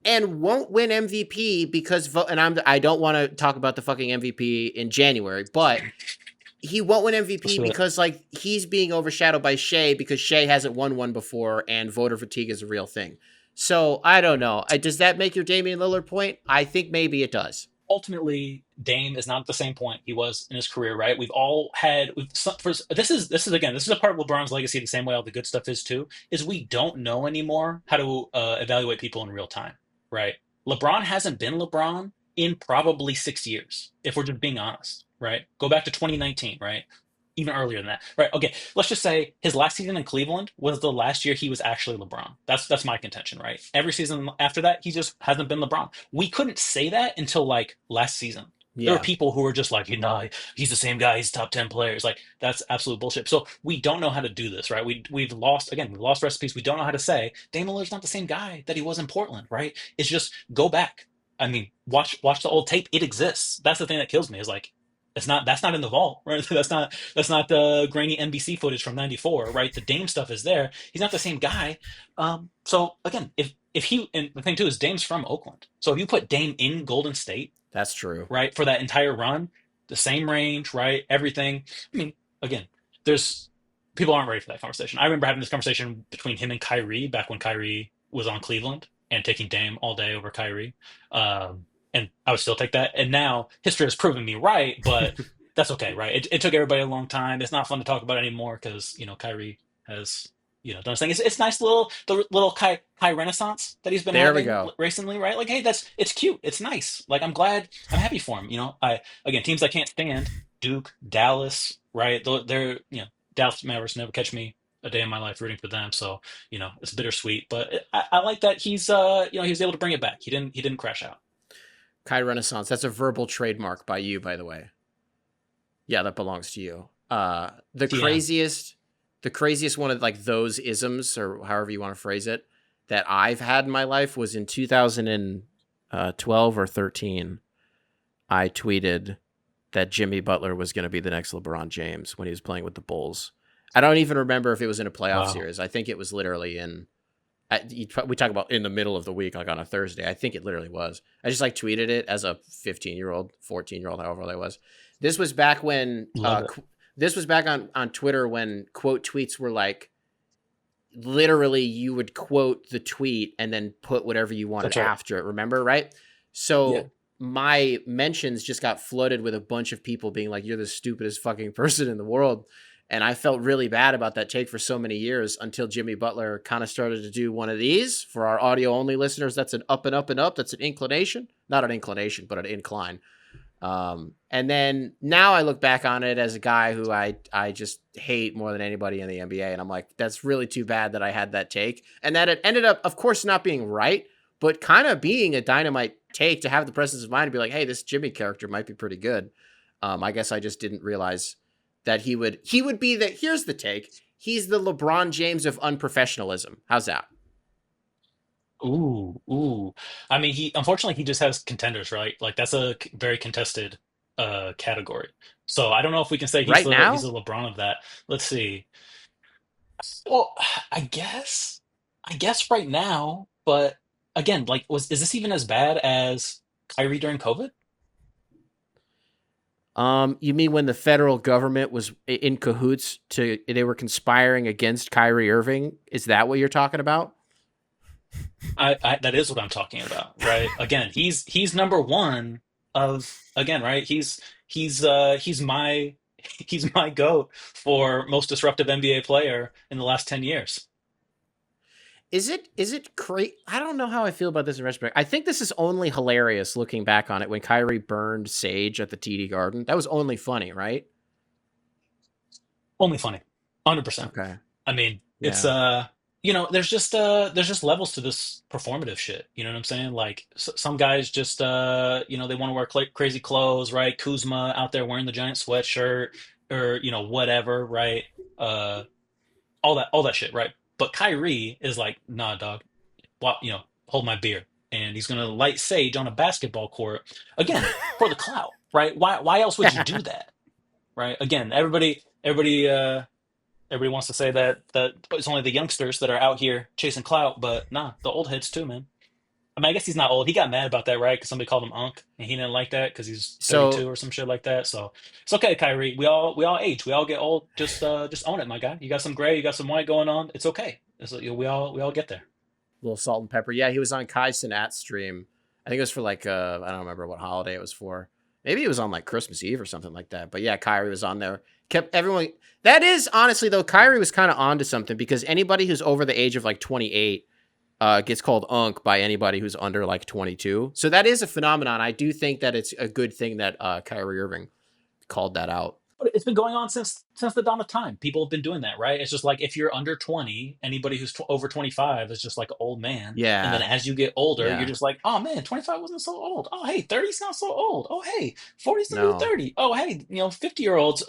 and won't win MVP because I don't want to talk about the fucking MVP in January, but he won't win Let's MVP do it. because like he's being overshadowed by Shea because Shea hasn't won one before and voter fatigue is a real thing. So I don't know. Does that make your Damian Lillard point? I think maybe it does. Ultimately, Dame is not at the same point he was in his career, right? We've all had this is again, this is a part of LeBron's legacy, the same way all the good stuff is too, is we don't know anymore how to evaluate people in real time, right? LeBron hasn't been LeBron in probably 6 years, if we're just being honest, right? Go back to 2019, right? even earlier than that, right? Okay, let's just say his last season in Cleveland was the last year he was actually LeBron. That's my contention, right? Every season after that, he just hasn't been LeBron. We couldn't say that until like last season. There were Yeah, people who were just like, he's the same guy. He's top 10 players. Like that's absolute bullshit. So we don't know how to do this, right? We've lost recipes. We don't know how to say Damian Lillard's not the same guy that he was in Portland, right? It's just go back. I mean, watch the old tape. It exists. That's the thing that kills me. Is like that's not in the vault, right? That's not the grainy NBC footage from '94, right? The Dame stuff is there. He's not the same guy. So again, if he and the thing too is Dame's from Oakland, so if you put Dame in Golden State, that's true. right, for that entire run, the same range, right, everything. I mean, again, there's people aren't ready for that conversation. I remember having this conversation between him and Kyrie back when Kyrie was on Cleveland and taking Dame all day over Kyrie. And I would still take that. And now history has proven me right, but that's okay, right? It took everybody a long time. It's not fun to talk about anymore because Kyrie has done his thing. It's nice the little Kai Renaissance that he's been There we having go. recently, right? Like, hey, it's cute, it's nice. Like, I'm happy for him. I again teams I can't stand, Duke, Dallas, right? They're Dallas Mavericks never catch me a day in my life rooting for them. So it's bittersweet, but I like that he was able to bring it back. He didn't crash out. Kai Renaissance. That's a verbal trademark by you, by the way. Yeah, that belongs to you. The TM. craziest one of like those isms or however you want to phrase it that I've had in my life was in 2012 or 13. I tweeted that Jimmy Butler was going to be the next LeBron James when he was playing with the Bulls. I don't even remember if it was in a playoff Wow. series. I think it was literally we talk about in the middle of the week, like on a Thursday. I think it literally was. I just like tweeted it as a 15-year-old, 14-year-old, however old I was. This was back when Love it. this was back on Twitter when quote tweets were like literally you would quote the tweet and then put whatever you wanted That's right. after it. Remember, right? Yeah. So my mentions just got flooded with a bunch of people being like, "You're the stupidest fucking person in the world." And I felt really bad about that take for so many years until Jimmy Butler kind of started to do one of these. For our audio only listeners, that's an up and up and up. That's an inclination. Not an inclination, but an incline. And then now I look back on it as a guy who I just hate more than anybody in the NBA. And I'm like, that's really too bad that I had that take. And that it ended up, of course, not being right, but kind of being a dynamite take to have the presence of mind to be like, hey, this Jimmy character might be pretty good. I guess I just didn't realize that he would be here's the take. He's the LeBron James of unprofessionalism. How's that? Ooh, ooh. I mean, he unfortunately he just has contenders, right? Like that's a very contested category. So I don't know if we can say he's Right the now? LeBron of that. Let's see. Well, I guess right now, but again, like is this even as bad as Kyrie during COVID? You mean when the federal government was in cahoots they were conspiring against Kyrie Irving? Is that what you're talking about? I that is what I'm talking about, right? Again, he's number one of again, right? He's my he's my goat for most disruptive NBA player in the last 10 years. Is it crazy? I don't know how I feel about this in retrospect. I think this is only hilarious looking back on it when Kyrie burned Sage at the TD Garden. That was only funny, right? Only funny. 100%. Okay. I mean, it's Yeah. there's just levels to this performative shit. You know what I'm saying? Like some guys just they want to wear crazy clothes, right? Kuzma out there wearing the giant sweatshirt or whatever, right? Uh all that shit, right? But Kyrie is like, nah, dog. Hold my beer, and he's gonna light sage on a basketball court again for the clout, right? Why else would you do that, right? Again, everybody wants to say that it's only the youngsters that are out here chasing clout, but nah, the old heads too, man. I mean, I guess he's not old. He got mad about that, right? Because somebody called him Unc, and he didn't like that because he's So 32 or some shit like that. So it's okay, Kyrie. We all age. We all get old. Just own it, my guy. You got some gray. You got some white going on. It's okay. We all get there. little salt and pepper. Yeah, he was on Kai Cenat's stream. I think it was for like I don't remember what holiday it was for. Maybe it was on like Christmas Eve or something like that. But yeah, Kyrie was on there. Kept everyone. That is honestly though, Kyrie was kind of onto something because anybody who's over the age of like 28 gets called Unc by anybody who's under like 22. So that is a phenomenon. I do think that it's a good thing that Kyrie Irving called that out. But it's been going on since the dawn of time. People have been doing that, right? It's just like if you're under 20, anybody who's over 25 is just like an old man. And then Yeah. as you get older, you're Yeah. just like, oh man, 25 wasn't so old. Oh hey, 30's not so old. Oh hey, 40's the new No. 30. Oh hey, 50-year-olds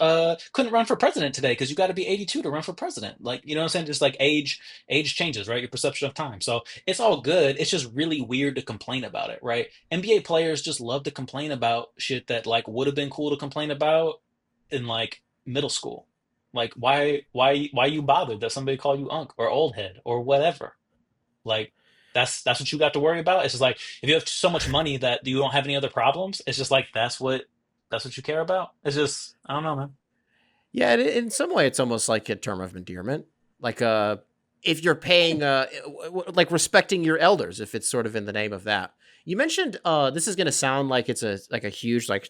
couldn't run for president today because you got to be 82 to run for president. Like, you know what I'm saying? Just like age changes, right? Your perception of time. So it's all good. It's just really weird to complain about it, right? NBA players just love to complain about shit that like would have been cool to complain about in like middle school. Like why you bothered that somebody called you unk or old head or whatever? Like that's what you got to worry about. It's just like if you have so much money that you don't have any other problems, it's just like that's what you care about. It's just I don't know, man. Yeah, in some way, it's almost like a term of endearment. Like, if you're paying, like respecting your elders, if it's sort of in the name of that. You mentioned, this is going to sound like it's a huge, like,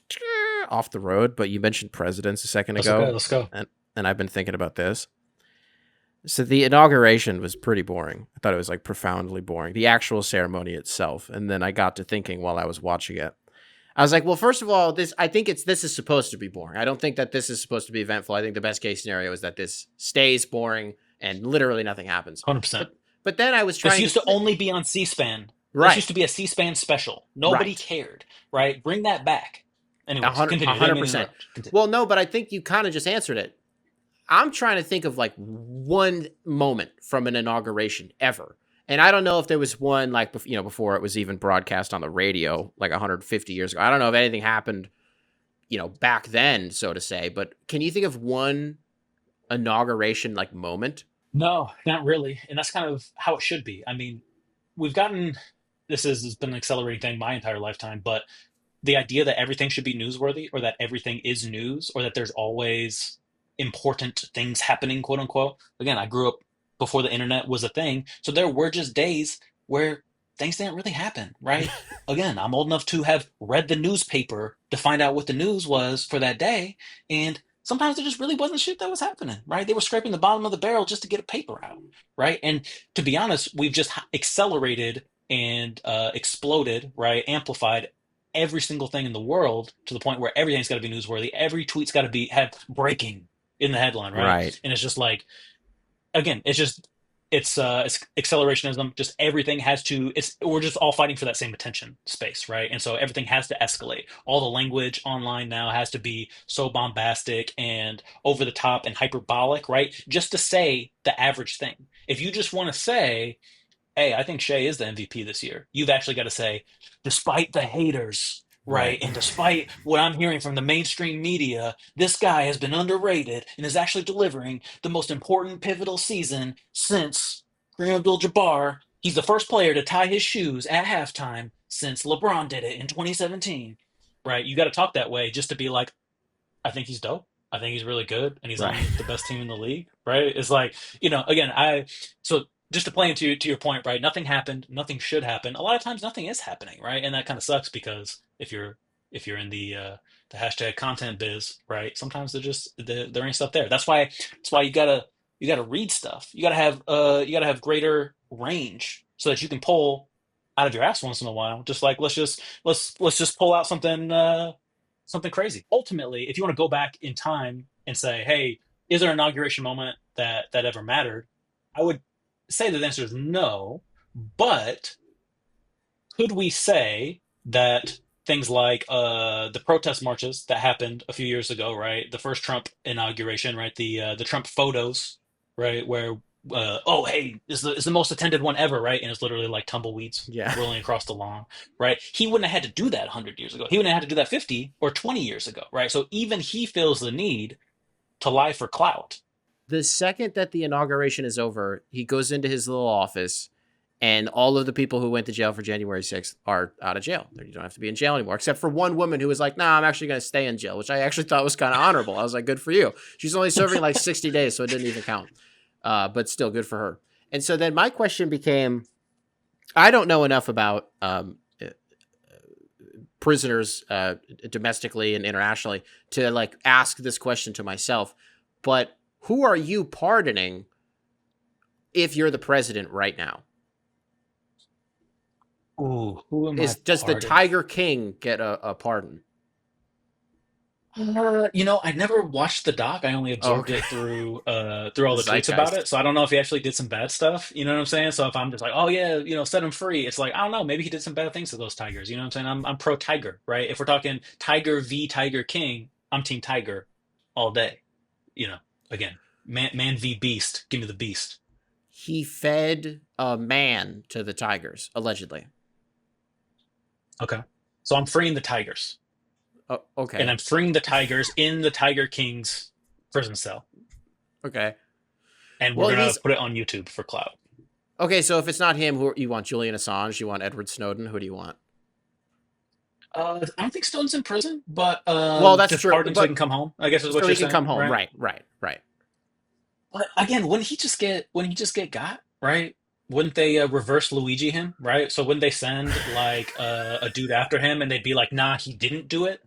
off the road, but you mentioned presidents a second That's okay. ago, Let's go. and I've been thinking about this. So the inauguration was pretty boring. I thought it was like profoundly boring. The actual ceremony itself, and then I got to thinking while I was watching it. I was like, well, first of all, this is supposed to be boring. I don't think that this is supposed to be eventful. I think the best case scenario is that this stays boring and literally nothing happens. 100%. But then I was This trying used to only be on C-SPAN. This right, used to be a C-SPAN special. Nobody right, cared, right? Bring that back. Anyways, continue. I didn't mean to 100%. interrupt. Continue. Well, no, but I think you kind of just answered it. I'm trying to think of like one moment from an inauguration ever. And I don't know if there was one like, before it was even broadcast on the radio, like 150 years ago. I don't know if anything happened, back then, so to say. But can you think of one inauguration like moment? No, not really. And that's kind of how it should be. I mean, we've gotten has been an accelerating thing my entire lifetime, but the idea that everything should be newsworthy or that everything is news or that there's always important things happening, quote unquote. Again, I grew up before the internet was a thing. So there were just days where things didn't really happen, right? Again, I'm old enough to have read the newspaper to find out what the news was for that day. And sometimes there just really wasn't shit that was happening, right? They were scraping the bottom of the barrel just to get a paper out, right? And to be honest, we've just accelerated and exploded, right? Amplified every single thing in the world to the point where everything's got to be newsworthy. Every tweet's got to be have breaking in the headline, right? Right. And it's just like, again, it's accelerationism. Just everything has to. It's we're just all fighting for that same attention space, right? And so everything has to escalate. All the language online now has to be so bombastic and over the top and hyperbolic, right? Just to say the average thing. If you just want to say, hey, I think Shea is the MVP this year. You've actually got to say, despite the haters, right? Right. And despite what I'm hearing from the mainstream media, this guy has been underrated and is actually delivering the most important pivotal season since Kareem Abdul-Jabbar. He's the first player to tie his shoes at halftime since LeBron did it in 2017, right? You got to talk that way just to be like, I think he's dope. I think he's really good, and he's Right. on the best team in the league, right? It's like, again, so just to play into your point, right? Nothing happened, nothing should happen. A lot of times, nothing is happening, right? And that kind of sucks because if you're in the hashtag content biz, right? Sometimes there ain't stuff there. That's why you gotta read stuff. You gotta have greater range so that you can pull out of your ass once in a while. Just like let's just pull out something crazy. Ultimately, if you want to go back in time and say, hey, is there an inauguration moment that ever mattered? I would say that the answer is no. But could we say that things like the protest marches that happened a few years ago, right? The first Trump inauguration, right? The Trump photos, right? Where oh hey, it's the most attended one ever, right? And it's literally like tumbleweeds Yeah. rolling across the lawn, right? He wouldn't have had to do that 100 years ago. He wouldn't have had to do that 50 or 20 years ago, right? So even he feels the need to lie for clout. The second that the inauguration is over, he goes into his little office, and all of the people who went to jail for January 6th are out of jail. You don't have to be in jail anymore, except for one woman who was like, nah, I'm actually going to stay in jail, which I actually thought was kind of honorable. I was like, good for you. She's only serving like 60 days, so it didn't even count. But still, good for her. And so then my question became, I don't know enough about prisoners domestically and internationally to like ask this question to myself, but who are you pardoning if you're the president right now? Ooh, who am I Does the pardoning? Tiger King get a pardon? I never watched the doc. I only Oh, absorbed okay. it through all The the tweets about zeitgeist. it. So I don't know if he actually did some bad stuff. You know what I'm saying? So if I'm just like, oh yeah, set him free, it's like I don't know. Maybe he did some bad things to those tigers. You know what I'm saying? I'm pro tiger, right? If we're talking Tiger v Tiger King, I'm Team Tiger all day. You know, again, man v beast. Give me the beast. He fed a man to the tigers, allegedly. Okay. So I'm freeing the tigers, Oh, and okay. I'm freeing the tigers in the Tiger King's prison cell, Okay. and we're Well, gonna he's put it on YouTube for clout. okay. So if it's not him, who you want? Julian Assange? You want Edward Snowden? Who do you want? I don't think Stone's in prison, but Well, that's just true. pardoned so he But can come home, I guess is what so you're he can saying, come home. right? Right. Right. Right. But again, wouldn't he just get got, right? Wouldn't they reverse Luigi him, right? So wouldn't they send like a dude after him and they'd be like, nah, he didn't do it,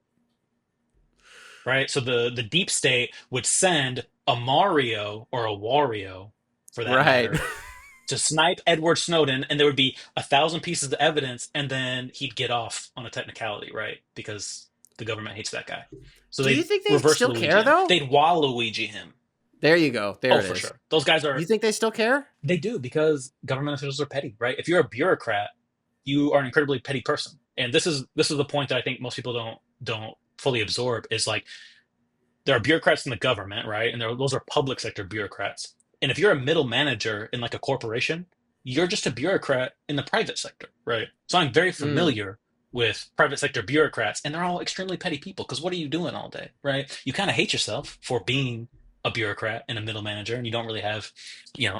right? So the deep state would send a Mario or a Wario, for that Right. matter, to snipe Edward Snowden, and there would be 1,000 pieces of evidence, and then he'd get off on a technicality, right? Because the government hates that guy. So Do you they'd think they reverse still Luigi care him. though? They'd Waluigi him. There you go. There Oh, it for is. sure. Those guys You are, think they still care? they do because government officials are petty, right? If you're a bureaucrat, you are an incredibly petty person. And this is the point that I think most people don't fully absorb is like there are bureaucrats in the government, right? And those are public sector bureaucrats. And if you're a middle manager in like a corporation, you're just a bureaucrat in the private sector, right? So I'm very Mm. familiar with private sector bureaucrats, and they're all extremely petty people. Because what are you doing all day, right? You kind of hate yourself for being a bureaucrat and a middle manager, and you don't really have,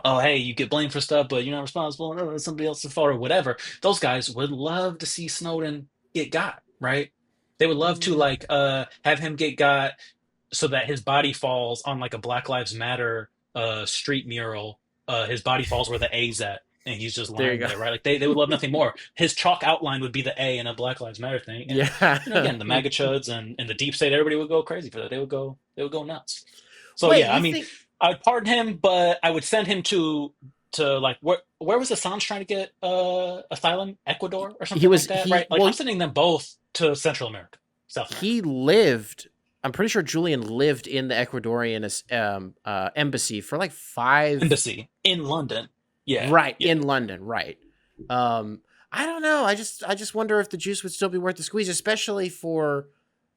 oh, hey, you get blamed for stuff, but you're not responsible. No, it's somebody else's fault or whatever. Those guys would love to see Snowden get got, right? They would love to Mm. like have him get got so that his body falls on like a Black Lives Matter street mural. His body falls where the A's at, and he's just There you lying go. there, right? Like they would love nothing more. His chalk outline would be the A in a Black Lives Matter thing, and Yeah. again, the MAGA chuds and the deep state, everybody would go crazy for that. They would go nuts. So Wait, yeah, I you mean, think I would pardon him, but I would send him to like where was Assange trying to get asylum? Ecuador or he something was like that, right? Like well I'm sending them both to Central America, South America. he lived I'm pretty sure Julian lived in the Ecuadorian embassy for like 5 Embassy in London. Yeah, right yeah. in London, right. Um I don't know. I just wonder if the juice would still be worth the squeeze, especially for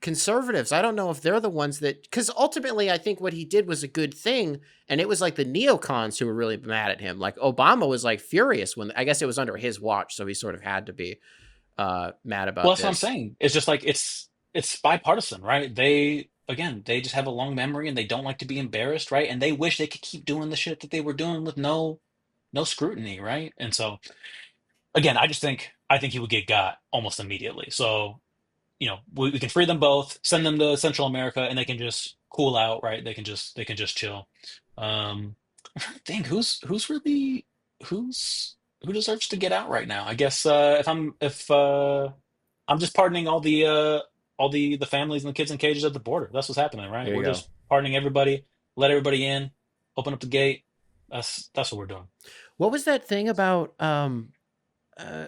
conservatives. I don't know if they're the ones that cuz ultimately I think what he did was a good thing, and it was like the neocons who were really mad at him. Like Obama was like furious when I guess it was under his watch, so he sort of had to be mad Well, about that's what I'm this. saying. It's just like it's bipartisan, right? They just have a long memory and they don't like to be embarrassed, right? And they wish they could keep doing the shit that they were doing with no scrutiny, right? And so again, I think he would get got almost immediately. So, we can free them both, send them to Central America, and they can just cool out, right? They can just chill. I'm trying to think who deserves to get out right now. I guess if I'm just pardoning all the families and the kids in cages at the border. That's what's happening, right? There you We're go. just pardoning everybody, let everybody in, open up the gate. That's what we're doing. What was that thing about uh,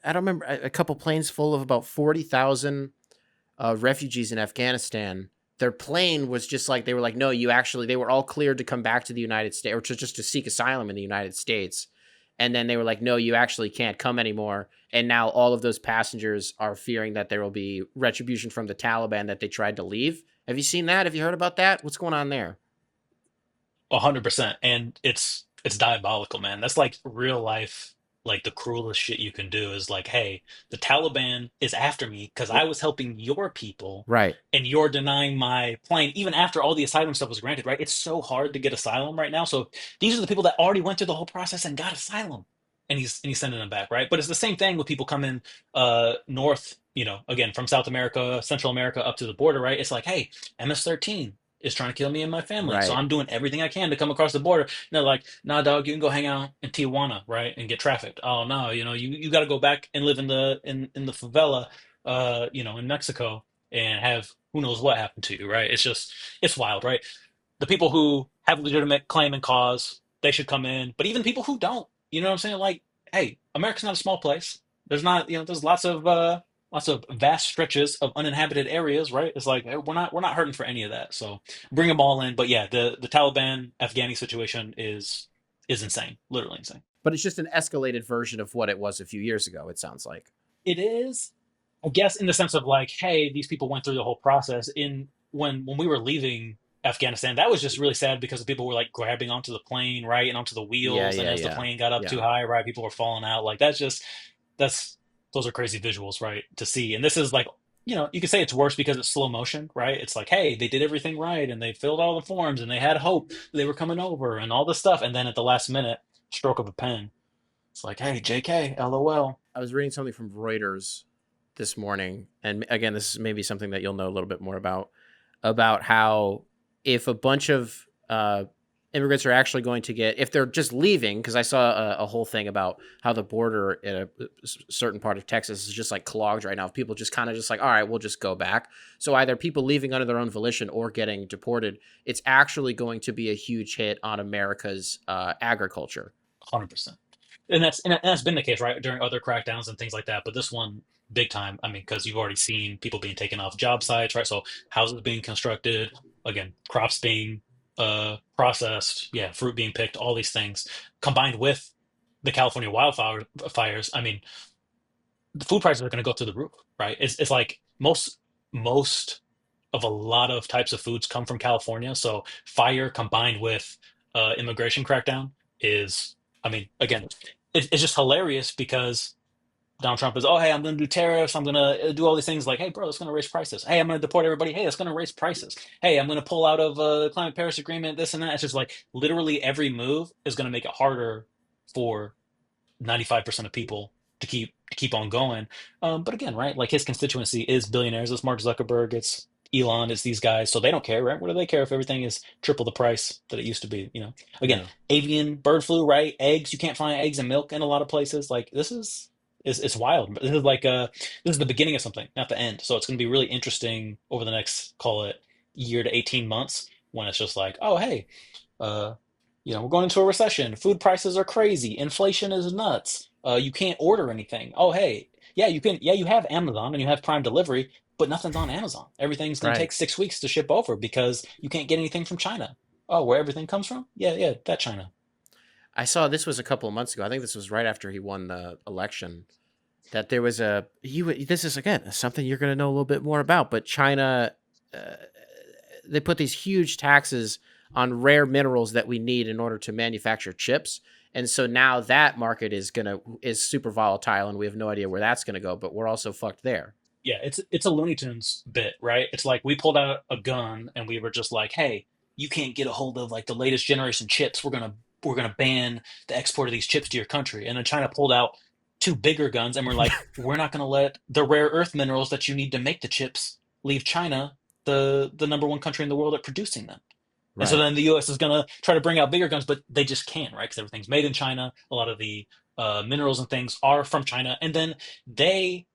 I don't remember a couple planes full of about 40,000 refugees in Afghanistan. Their plane was just like they were like, no, you actually they were all cleared to come back to the United States or just to seek asylum in the United States. And then they were like, no, you actually can't come anymore. And now all of those passengers are fearing that there will be retribution from the Taliban that they tried to leave. Have you seen that? Have you heard about that? What's going on there? 100%. And it's diabolical, man. That's like real life. Like the cruelest shit you can do is like, hey, the Taliban is after me because I was helping your people Right. and you're denying my plane, even after all the asylum stuff was granted, right? It's so hard to get asylum right now. So these are the people that already went through the whole process and got asylum. And he's sending them back, right? But it's the same thing with people coming north, again, from South America, Central America up to the border, right? It's like, hey, MS-13 is trying to kill me and my family. So Right. I'm doing everything I can to come across the border. And they're like, nah, dog, you can go hang out in Tijuana, right? And get trafficked. Oh no, you got to go back and live in the favela, in Mexico and have who knows what happened to you, right? It's wild, right? The people who have legitimate claim and cause, they should come in. But even people who don't, you know what I'm saying? Like, hey, America's not a small place. There's not, there's lots of lots of vast stretches of uninhabited areas, right? It's like we're not hurting for any of that. So bring them all in. But yeah, the Taliban Afghani situation is insane, literally insane. But it's just an escalated version of what it was a few years ago, it sounds like. It is, I guess, in the sense of like, hey, these people went through the whole process. In when we were leaving Afghanistan, that was just really sad because the people were like grabbing onto the plane, right, and onto the Yeah, wheels, and yeah, as the yeah. plane got up too Yeah. high, right, people were falling out. Like that's those are crazy visuals, right, to see. And this is like, you could say it's worse because it's slow motion, right? It's like, hey, they did everything right and they filled all the forms and they had hope they were coming over and all this stuff, and then at the last minute, stroke of a pen, it's like, hey, JK, LOL. I was reading something from Reuters this morning, and again, this is maybe something that you'll know a little bit more about how if a bunch of immigrants are actually going to get, if they're just leaving, because I saw a whole thing about how the border in a certain part of Texas is just like clogged right now. People just kind of just like, all right, we'll just go back. So either people leaving under their own volition or getting deported. It's actually going to be a huge hit on America's agriculture. 100%. And that's been the case, right, during other crackdowns and things like that. But this one, big time. I mean, because you've already seen people being taken off job sites, right? So houses being constructed, again, crops being processed, yeah, fruit being picked, all these things combined with the California fires. I mean, the food prices are going to go through the roof, right? It's like most of a lot of types of foods come from California. So fire combined with immigration crackdown is, I mean, again, it's just hilarious because Donald Trump is, oh, hey, I'm going to do tariffs. I'm going to do all these things like, hey, bro, it's going to raise prices. Hey, I'm going to deport everybody. Hey, it's going to raise prices. Hey, I'm going to pull out of the climate Paris agreement, this and that. It's just like literally every move is going to make it harder for 95% of people to keep on going. But again, right? Like his constituency is billionaires. It's Mark Zuckerberg. It's Elon. It's these guys. So they don't care, right? What do they care if everything is triple the price that it used to be? Again, Yeah. avian bird flu, right? Eggs. You can't find eggs and milk in a lot of places. Like this is it's wild. But this is the beginning of something, not the end. So it's going to be really interesting over the next, call it, year to 18 months when it's just like, oh hey, uh, we're going into a recession. Food prices are crazy. Inflation is nuts. You can't order anything. Oh, hey, yeah, you can. Yeah, you have Amazon and you have Prime Delivery, but nothing's on Amazon. Everything's going to Right. take 6 weeks to ship over because you can't get anything from China. Oh, where everything comes from? Yeah, yeah, that China. I saw this was a couple of months ago. I think this was right after he won the election. That there was a this is again something you're going to know a little bit more about. But China, uh, they put these huge taxes on rare minerals that we need in order to manufacture chips, and so now that market is super volatile, and we have no idea where that's going to go. But we're also fucked there. Yeah, it's a Looney Tunes bit, right? It's like we pulled out a gun and we were just like, "Hey, you can't get a hold of like the latest generation chips. We're gonna ban the export of these chips to your country." And then China pulled out two bigger guns and we're like, "We're not gonna let the rare earth minerals that you need to make the chips leave China, the number one country in the world at producing them." And so Right. then the U.S. is gonna try to bring out bigger guns, but they just can't, right? Because everything's made in China. A lot of the minerals and things are from China, and then they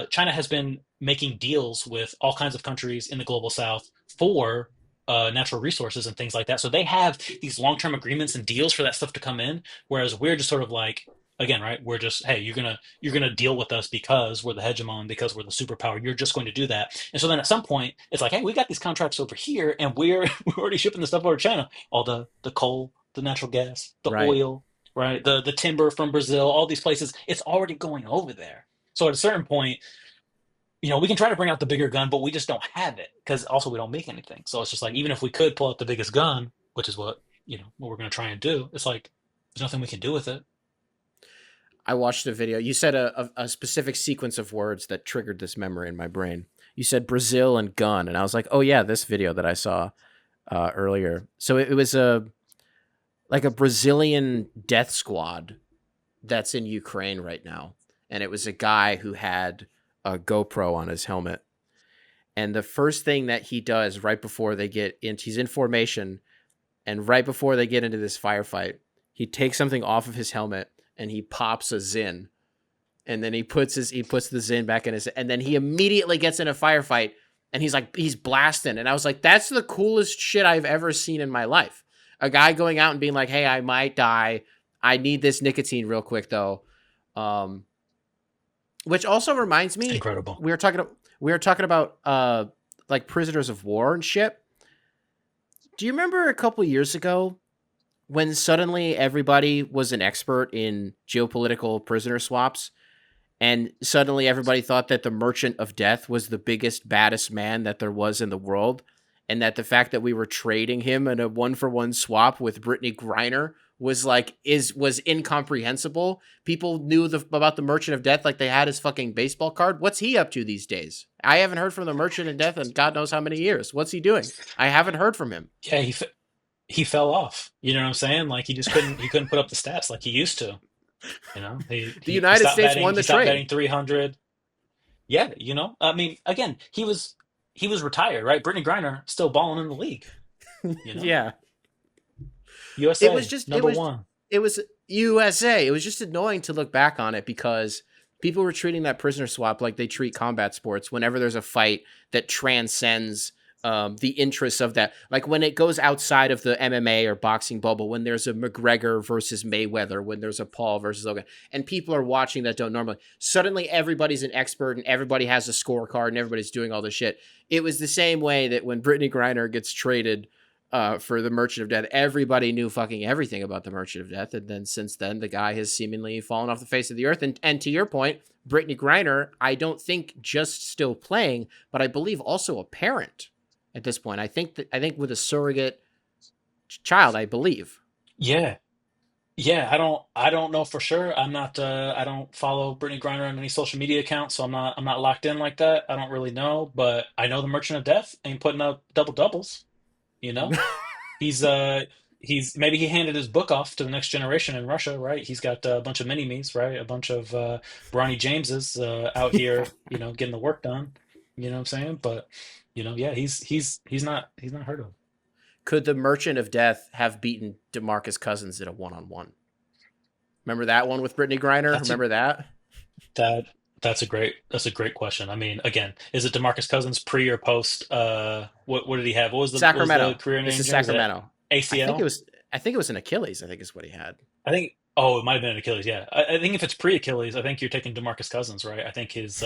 China has been making deals with all kinds of countries in the global south for natural resources and things like that. So they have these long-term agreements and deals for that stuff to come in, whereas we're just sort of like, again, right? We're just, hey, you're gonna deal with us because we're the hegemon, because we're the superpower. You're just going to do that. And so then at some point, it's like, hey, we got these contracts over here, and we're we're already shipping the stuff over to China, all the coal, the natural gas, the Right. oil, right? The timber from Brazil, all these places, it's already going over there. So at a certain point, we can try to bring out the bigger gun, but we just don't have it because also we don't make anything. So it's just like even if we could pull out the biggest gun, which is what we're going to try and do, it's like there's nothing we can do with it. I watched a video. You said a specific sequence of words that triggered this memory in my brain. You said Brazil and gun, and I was like, oh yeah, this video that I saw earlier. So it was a Brazilian death squad that's in Ukraine right now, and it was a guy who had a GoPro on his helmet. And the first thing that he does right before they get in, he's in formation, and right before they get into this firefight, he takes something off of his helmet and he pops a Zin, and then he puts the Zin back in his, and then he immediately gets in a firefight, and he's blasting, and I was like, that's the coolest shit I've ever seen in my life. A guy going out and being like, hey, I might die. I need this nicotine real quick though. Um, Which also reminds It's me, incredible. we were talking about like prisoners of war and shit. Do you remember a couple years ago when suddenly everybody was an expert in geopolitical prisoner swaps? And suddenly everybody thought that the Merchant of Death was the biggest, baddest man that there was in the world. And that the fact that we were trading him in a 1-for-1 swap with Brittany Griner was incomprehensible. People knew about the Merchant of Death like they had his fucking baseball card. What's he up to these days? I haven't heard from the Merchant of Death in God knows how many years. What's he doing? I haven't heard from him. Yeah, he fell off. You know what I'm saying? Like he couldn't put up the stats like he used to. You know, The he United stopped States batting. won He the stopped trade. batting 300. Yeah, I mean, again, he was retired, right? Brittany Griner still balling in the league. You know, Yeah. It was USA just number one. it was USA. It was just annoying to look back on it because people were treating that prisoner swap like they treat combat sports whenever there's a fight that transcends the interests of that. Like when it goes outside of the MMA or boxing bubble, when there's a McGregor versus Mayweather, when there's a Paul versus Logan, and people are watching that don't normally, suddenly everybody's an expert and everybody has a scorecard and everybody's doing all this shit. It was the same way that when Brittany Griner gets traded for the Merchant of Death, everybody knew fucking everything about the Merchant of Death, and then since then, the guy has seemingly fallen off the face of the earth. And to your point, Brittany Griner, I don't think just still playing, but I believe also a parent at this point. I think with a surrogate child, I believe. Yeah, yeah. I don't know for sure. I'm not. I don't follow Brittany Griner on any social media accounts, so I'm not locked in like that. I don't really know, but I know the Merchant of Death ain't putting up double doubles. You know, He's maybe he handed his book off to the next generation in Russia, right? He's got a bunch of mini me's, right? A bunch of Bronny Jameses out Yeah. here, getting the work done. You know what I'm saying? But yeah, he's not heard of. Could the Merchant of Death have beaten DeMarcus Cousins in a one-on-one? Remember that one with Brittany Griner? That's a Remember that? that that's a great question. I mean, again, is it DeMarcus Cousins pre or post? What did he have? What was the Sacramento. career This is ending? Was it Sacramento. I think it ACL? was. I think it was an Achilles. I think is what he had. I think. Oh, it might have been an Achilles. Yeah, I think if it's pre-Achilles, I think you're taking DeMarcus Cousins, right? I think his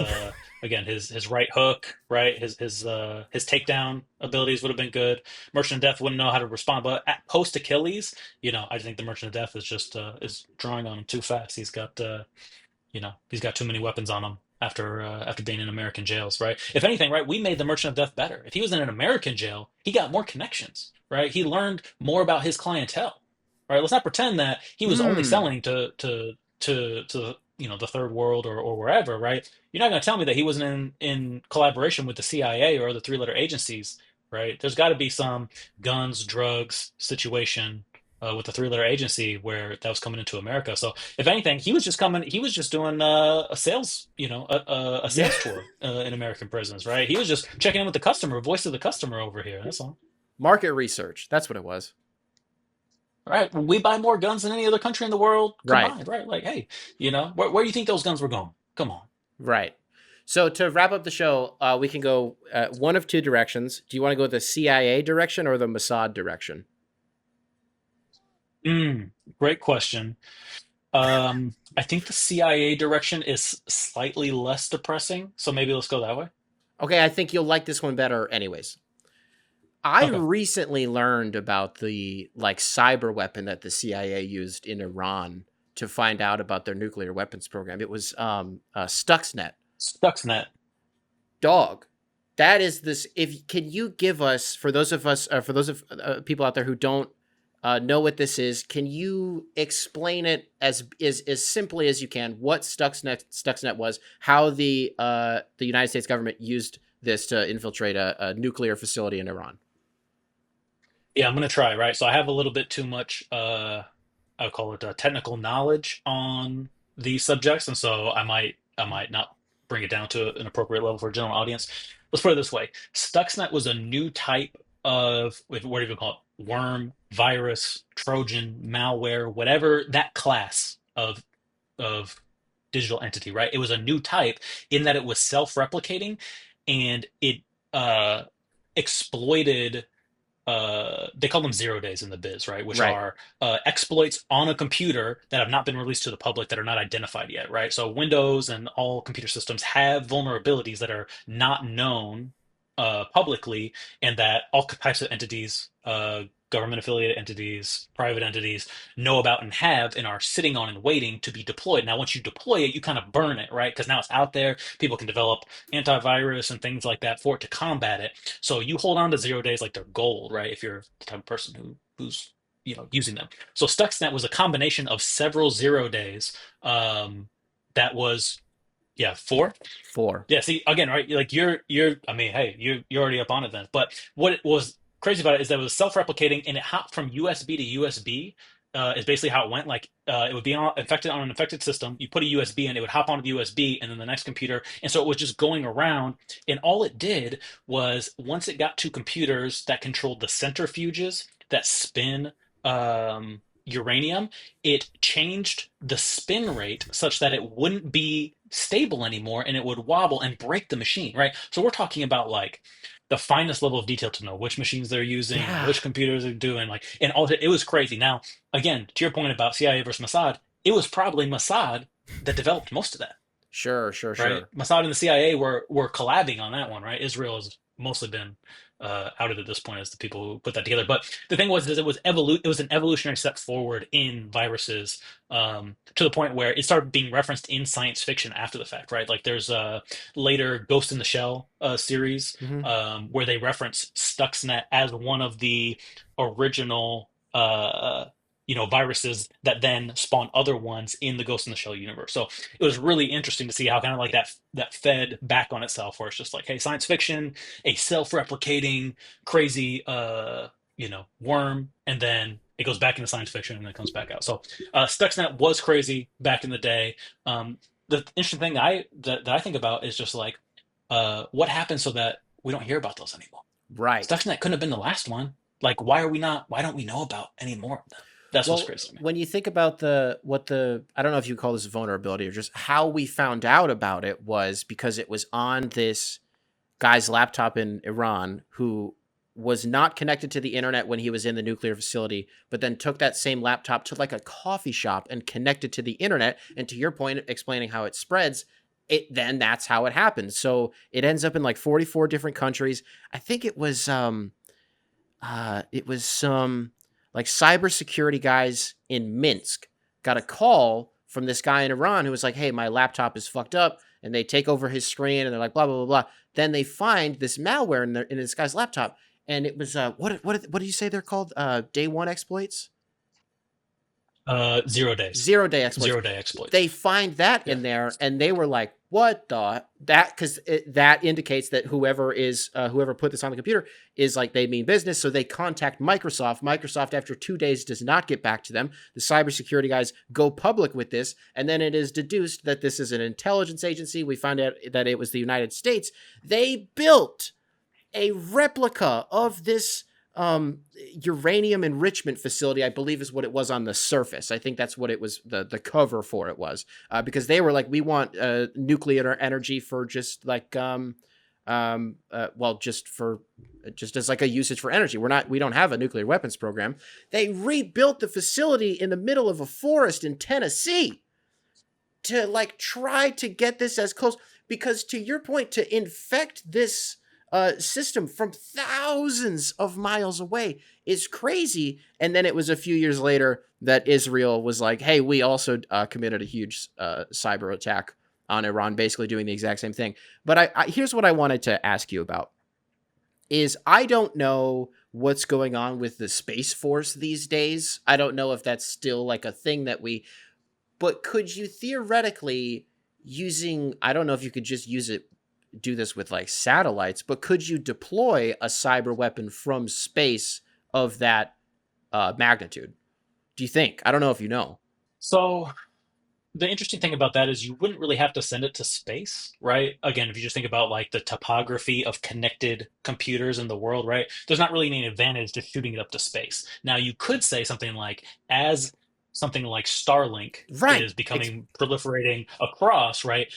again his right hook, right? His takedown abilities would have been good. Merchant of Death wouldn't know how to respond, but at post Achilles, I think the Merchant of Death is just is drawing on him too fast. He's got too many weapons on him after being in American jails, right? If anything, right, we made the Merchant of Death better. If he was in an American jail, he got more connections, right? He learned more about his clientele, right? Let's not pretend that he was only Hmm. selling to the third world or wherever, right? You're not going to tell me that he wasn't in collaboration with the CIA or the three-letter agencies, right? There's got to be some guns, drugs situation with the three-letter agency where that was coming into America. So if anything, he was just coming. He was just doing a sales, a Yeah. sales tour in American prisons, right? He was just checking in with the customer, voice of the customer over here. That's all. Market research. That's what it was. Right? We buy more guns than any other country in the world Right. combined, right? Like, hey, where do you think those guns were going? Come on. Right. So to wrap up the show, we can go one of two directions. Do you want to go the CIA direction or the Mossad direction? Mm, great question. I think the CIA direction is slightly less depressing, so maybe let's go that way. Okay, I think you'll like this one better, anyways. I Okay. recently learned about the like cyber weapon that the CIA used in Iran to find out about their nuclear weapons program. It was Stuxnet. Stuxnet. Dog. That is this. If can you give us for those of us for those of people out there who don't know what this is, can you explain it as simply as you can? What Stuxnet was, how the United States government used this to infiltrate a nuclear facility in Iran. Yeah, I'm gonna try, right? So I have a little bit too much, I would call it technical knowledge on these subjects, and so I might not bring it down to an appropriate level for a general audience. Let's put it this way: Stuxnet was a new type of what do you call it? Worm, virus, Trojan, malware, whatever that class of digital entity, right? It was a new type in that it was self-replicating and it uh, exploited they call them 0 days in the biz, right? Which Right. are exploits on a computer that have not been released to the public that are not identified yet, right? So Windows and all computer systems have vulnerabilities that are not known publicly, and that all types of entities, government affiliated entities, private entities, know about and have and are sitting on and waiting to be deployed. Now, once you deploy it, you kind of burn it, right? Because now it's out there. People can develop antivirus and things like that for it to combat it. So you hold on to 0 days like they're gold, right? If you're the type of person who's using them. So Stuxnet was a combination of several 0 days. That was yeah, four. 4. Yeah, see again, right? Like you're I mean, hey, you're already up on it then. But what it was crazy about it is that it was self-replicating and it hopped from USB to USB. Is basically how it went. Like it would be infected on an infected system. You put a USB in, it would hop onto the USB and then the next computer. And so it was just going around. And all it did was once it got to computers that controlled the centrifuges that spin uranium, it changed the spin rate such that it wouldn't be stable anymore and it would wobble and break the machine, right? So we're talking about like the finest level of detail to know which machines they're using and Yeah. which computers they're doing, like, and all that. It was crazy. Now, again, to your point about CIA versus Mossad, it was probably Mossad that developed most of that, Sure, sure, right? sure. Mossad and the CIA were collabing on that one, right? Israel has mostly been outed at this point as the people who put that together. But the thing was, is it was an evolutionary step forward in viruses, to the point where it started being referenced in science fiction after the fact, right? Like there's a later Ghost in the Shell series, Hmm. where they reference Stuxnet as one of the original viruses that then spawned other ones in the Ghost in the Shell universe. So it was really interesting to see how kind of like that fed back on itself, where it's just like, hey, science fiction, a self-replicating crazy worm, and then it goes back into science fiction and then comes back out. So Stuxnet was crazy back in the day. The interesting thing that I think about is just like what happened so that we don't hear about those anymore. Right. Stuxnet couldn't have been the last one. Like, why don't we know about any more of them? That's what's Well, crazy to me. when you think about I don't know if you call this vulnerability or just how we found out about it was because it was on this guy's laptop in Iran who was not connected to the internet when he was in the nuclear facility, but then took that same laptop to like a coffee shop and connected to the internet. And to your point, explaining how it spreads, then that's how it happens. So it ends up in like 44 different countries. I think it was some like cybersecurity guys in Minsk got a call from this guy in Iran who was like, "Hey, my laptop is fucked up," and they take over his screen and they're like, "Blah blah blah blah." Then they find this malware in this guy's laptop, and it was what do you say they're called? Day one exploits, 0 days, 0 day exploits. 0 day exploits. They find that Yeah. in there, and they were like, "What the that?" Because that indicates that whoever put this on the computer is like they mean business. So they contact Microsoft. Microsoft, after 2 days, does not get back to them. The cybersecurity guys go public with this, and then it is deduced that this is an intelligence agency. We find out that it was the United States. They built a replica of this uranium enrichment facility, I believe is what it was on the surface. I think that's what it was, the cover for it was, because they were like, we want nuclear energy for just like just as like a usage for energy. We don't have a nuclear weapons program. They rebuilt the facility in the middle of a forest in Tennessee to like try to get this as close, because to your point, to infect this system from thousands of miles away is crazy. And then it was a few years later that Israel was like, hey, we also committed a huge cyber attack on Iran, basically doing the exact same thing. But here's what I wanted to ask you about is I don't know what's going on with the Space Force these days. I don't know if that's still like a thing but could you theoretically I don't know if you could just do this with like satellites, but could you deploy a cyber weapon from space of that magnitude? Do you think? I don't know if you know. So the interesting thing about that is you wouldn't really have to send it to space, right? Again, if you just think about like the topography of connected computers in the world, right? There's not really any advantage to shooting it up to space. Now, you could say something like, as something like Starlink Right. is becoming proliferating across, right?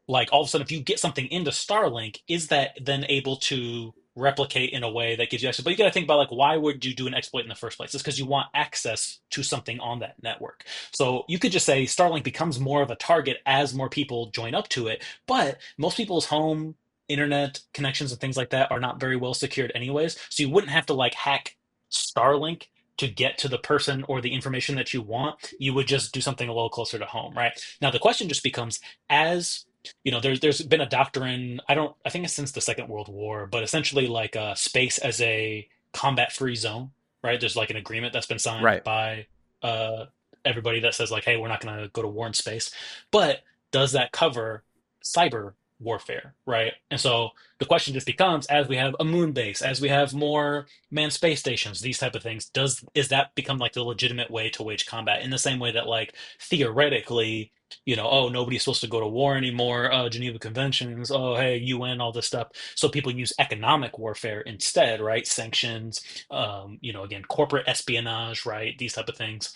Like all of a sudden, if you get something into Starlink, is that then able to replicate in a way that gives you access. But you got to think about like, why would you do an exploit in the first place? It's because you want access to something on that network. So you could just say Starlink becomes more of a target as more people join up to it. But most people's home internet connections and things like that are not very well secured anyways. So you wouldn't have to like hack Starlink to get to the person or the information that you want. You would just do something a little closer to home, right? Now the question just becomes, as there's been a doctrine, I think it's since the Second World War, but essentially like space as a combat free zone, right? There's like an agreement that's been signed Right. by uh everybody that says like, hey, we're not going to go to war in space. But does that cover cyber warfare, right? And so the question just becomes, as we have a moon base, as we have more manned space stations, these type of things, is that become like the legitimate way to wage combat, in the same way that like theoretically, oh, nobody's supposed to go to war anymore, Geneva Conventions, oh, hey, UN, all this stuff. So people use economic warfare instead, right? Sanctions, again, corporate espionage, right? These type of things.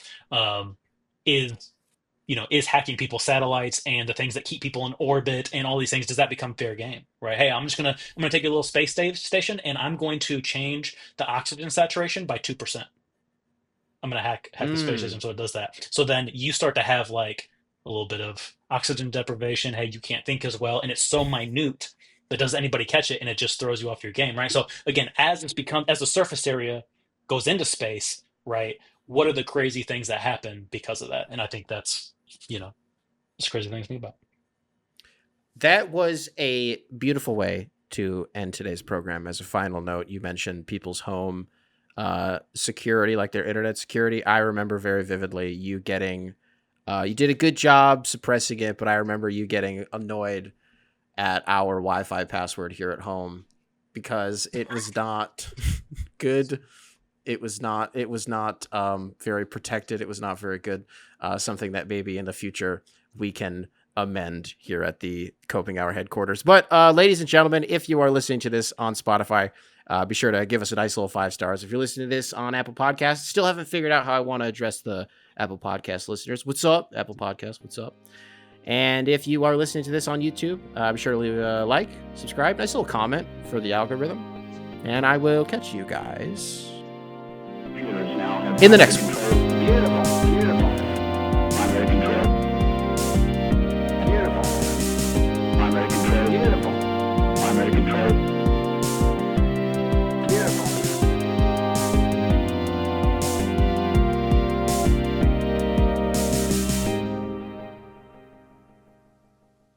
Is is hacking people's satellites and the things that keep people in orbit and all these things, does that become fair game, right? Hey, I'm gonna take a little space station and I'm going to change the oxygen saturation by 2%. I'm gonna hack the space Mm. station so it does that. So then you start to have like a little bit of oxygen deprivation. Hey, you can't think as well, and it's so minute that does anybody catch it, and it just throws you off your game, right? So again, as the surface area goes into space, right? What are the crazy things that happen because of that? And I think that's it's a crazy thing to think about. That was a beautiful way to end today's program. As a final note, you mentioned people's home security, like their internet security. I remember very vividly you getting, you did a good job suppressing it, but I remember you getting annoyed at our Wi-Fi password here at home because it was not good. It was not very protected. It was not very good. Something that maybe in the future we can amend here at the Coping Hour headquarters. But ladies and gentlemen, if you are listening to this on Spotify, be sure to give us a nice little 5 stars. If you're listening to this on Apple Podcasts, still haven't figured out how I want to address the Apple Podcast listeners. What's up, Apple Podcast? What's up? And if you are listening to this on YouTube, be sure to leave a like, subscribe, nice little comment for the algorithm. And I will catch you guys in the next one.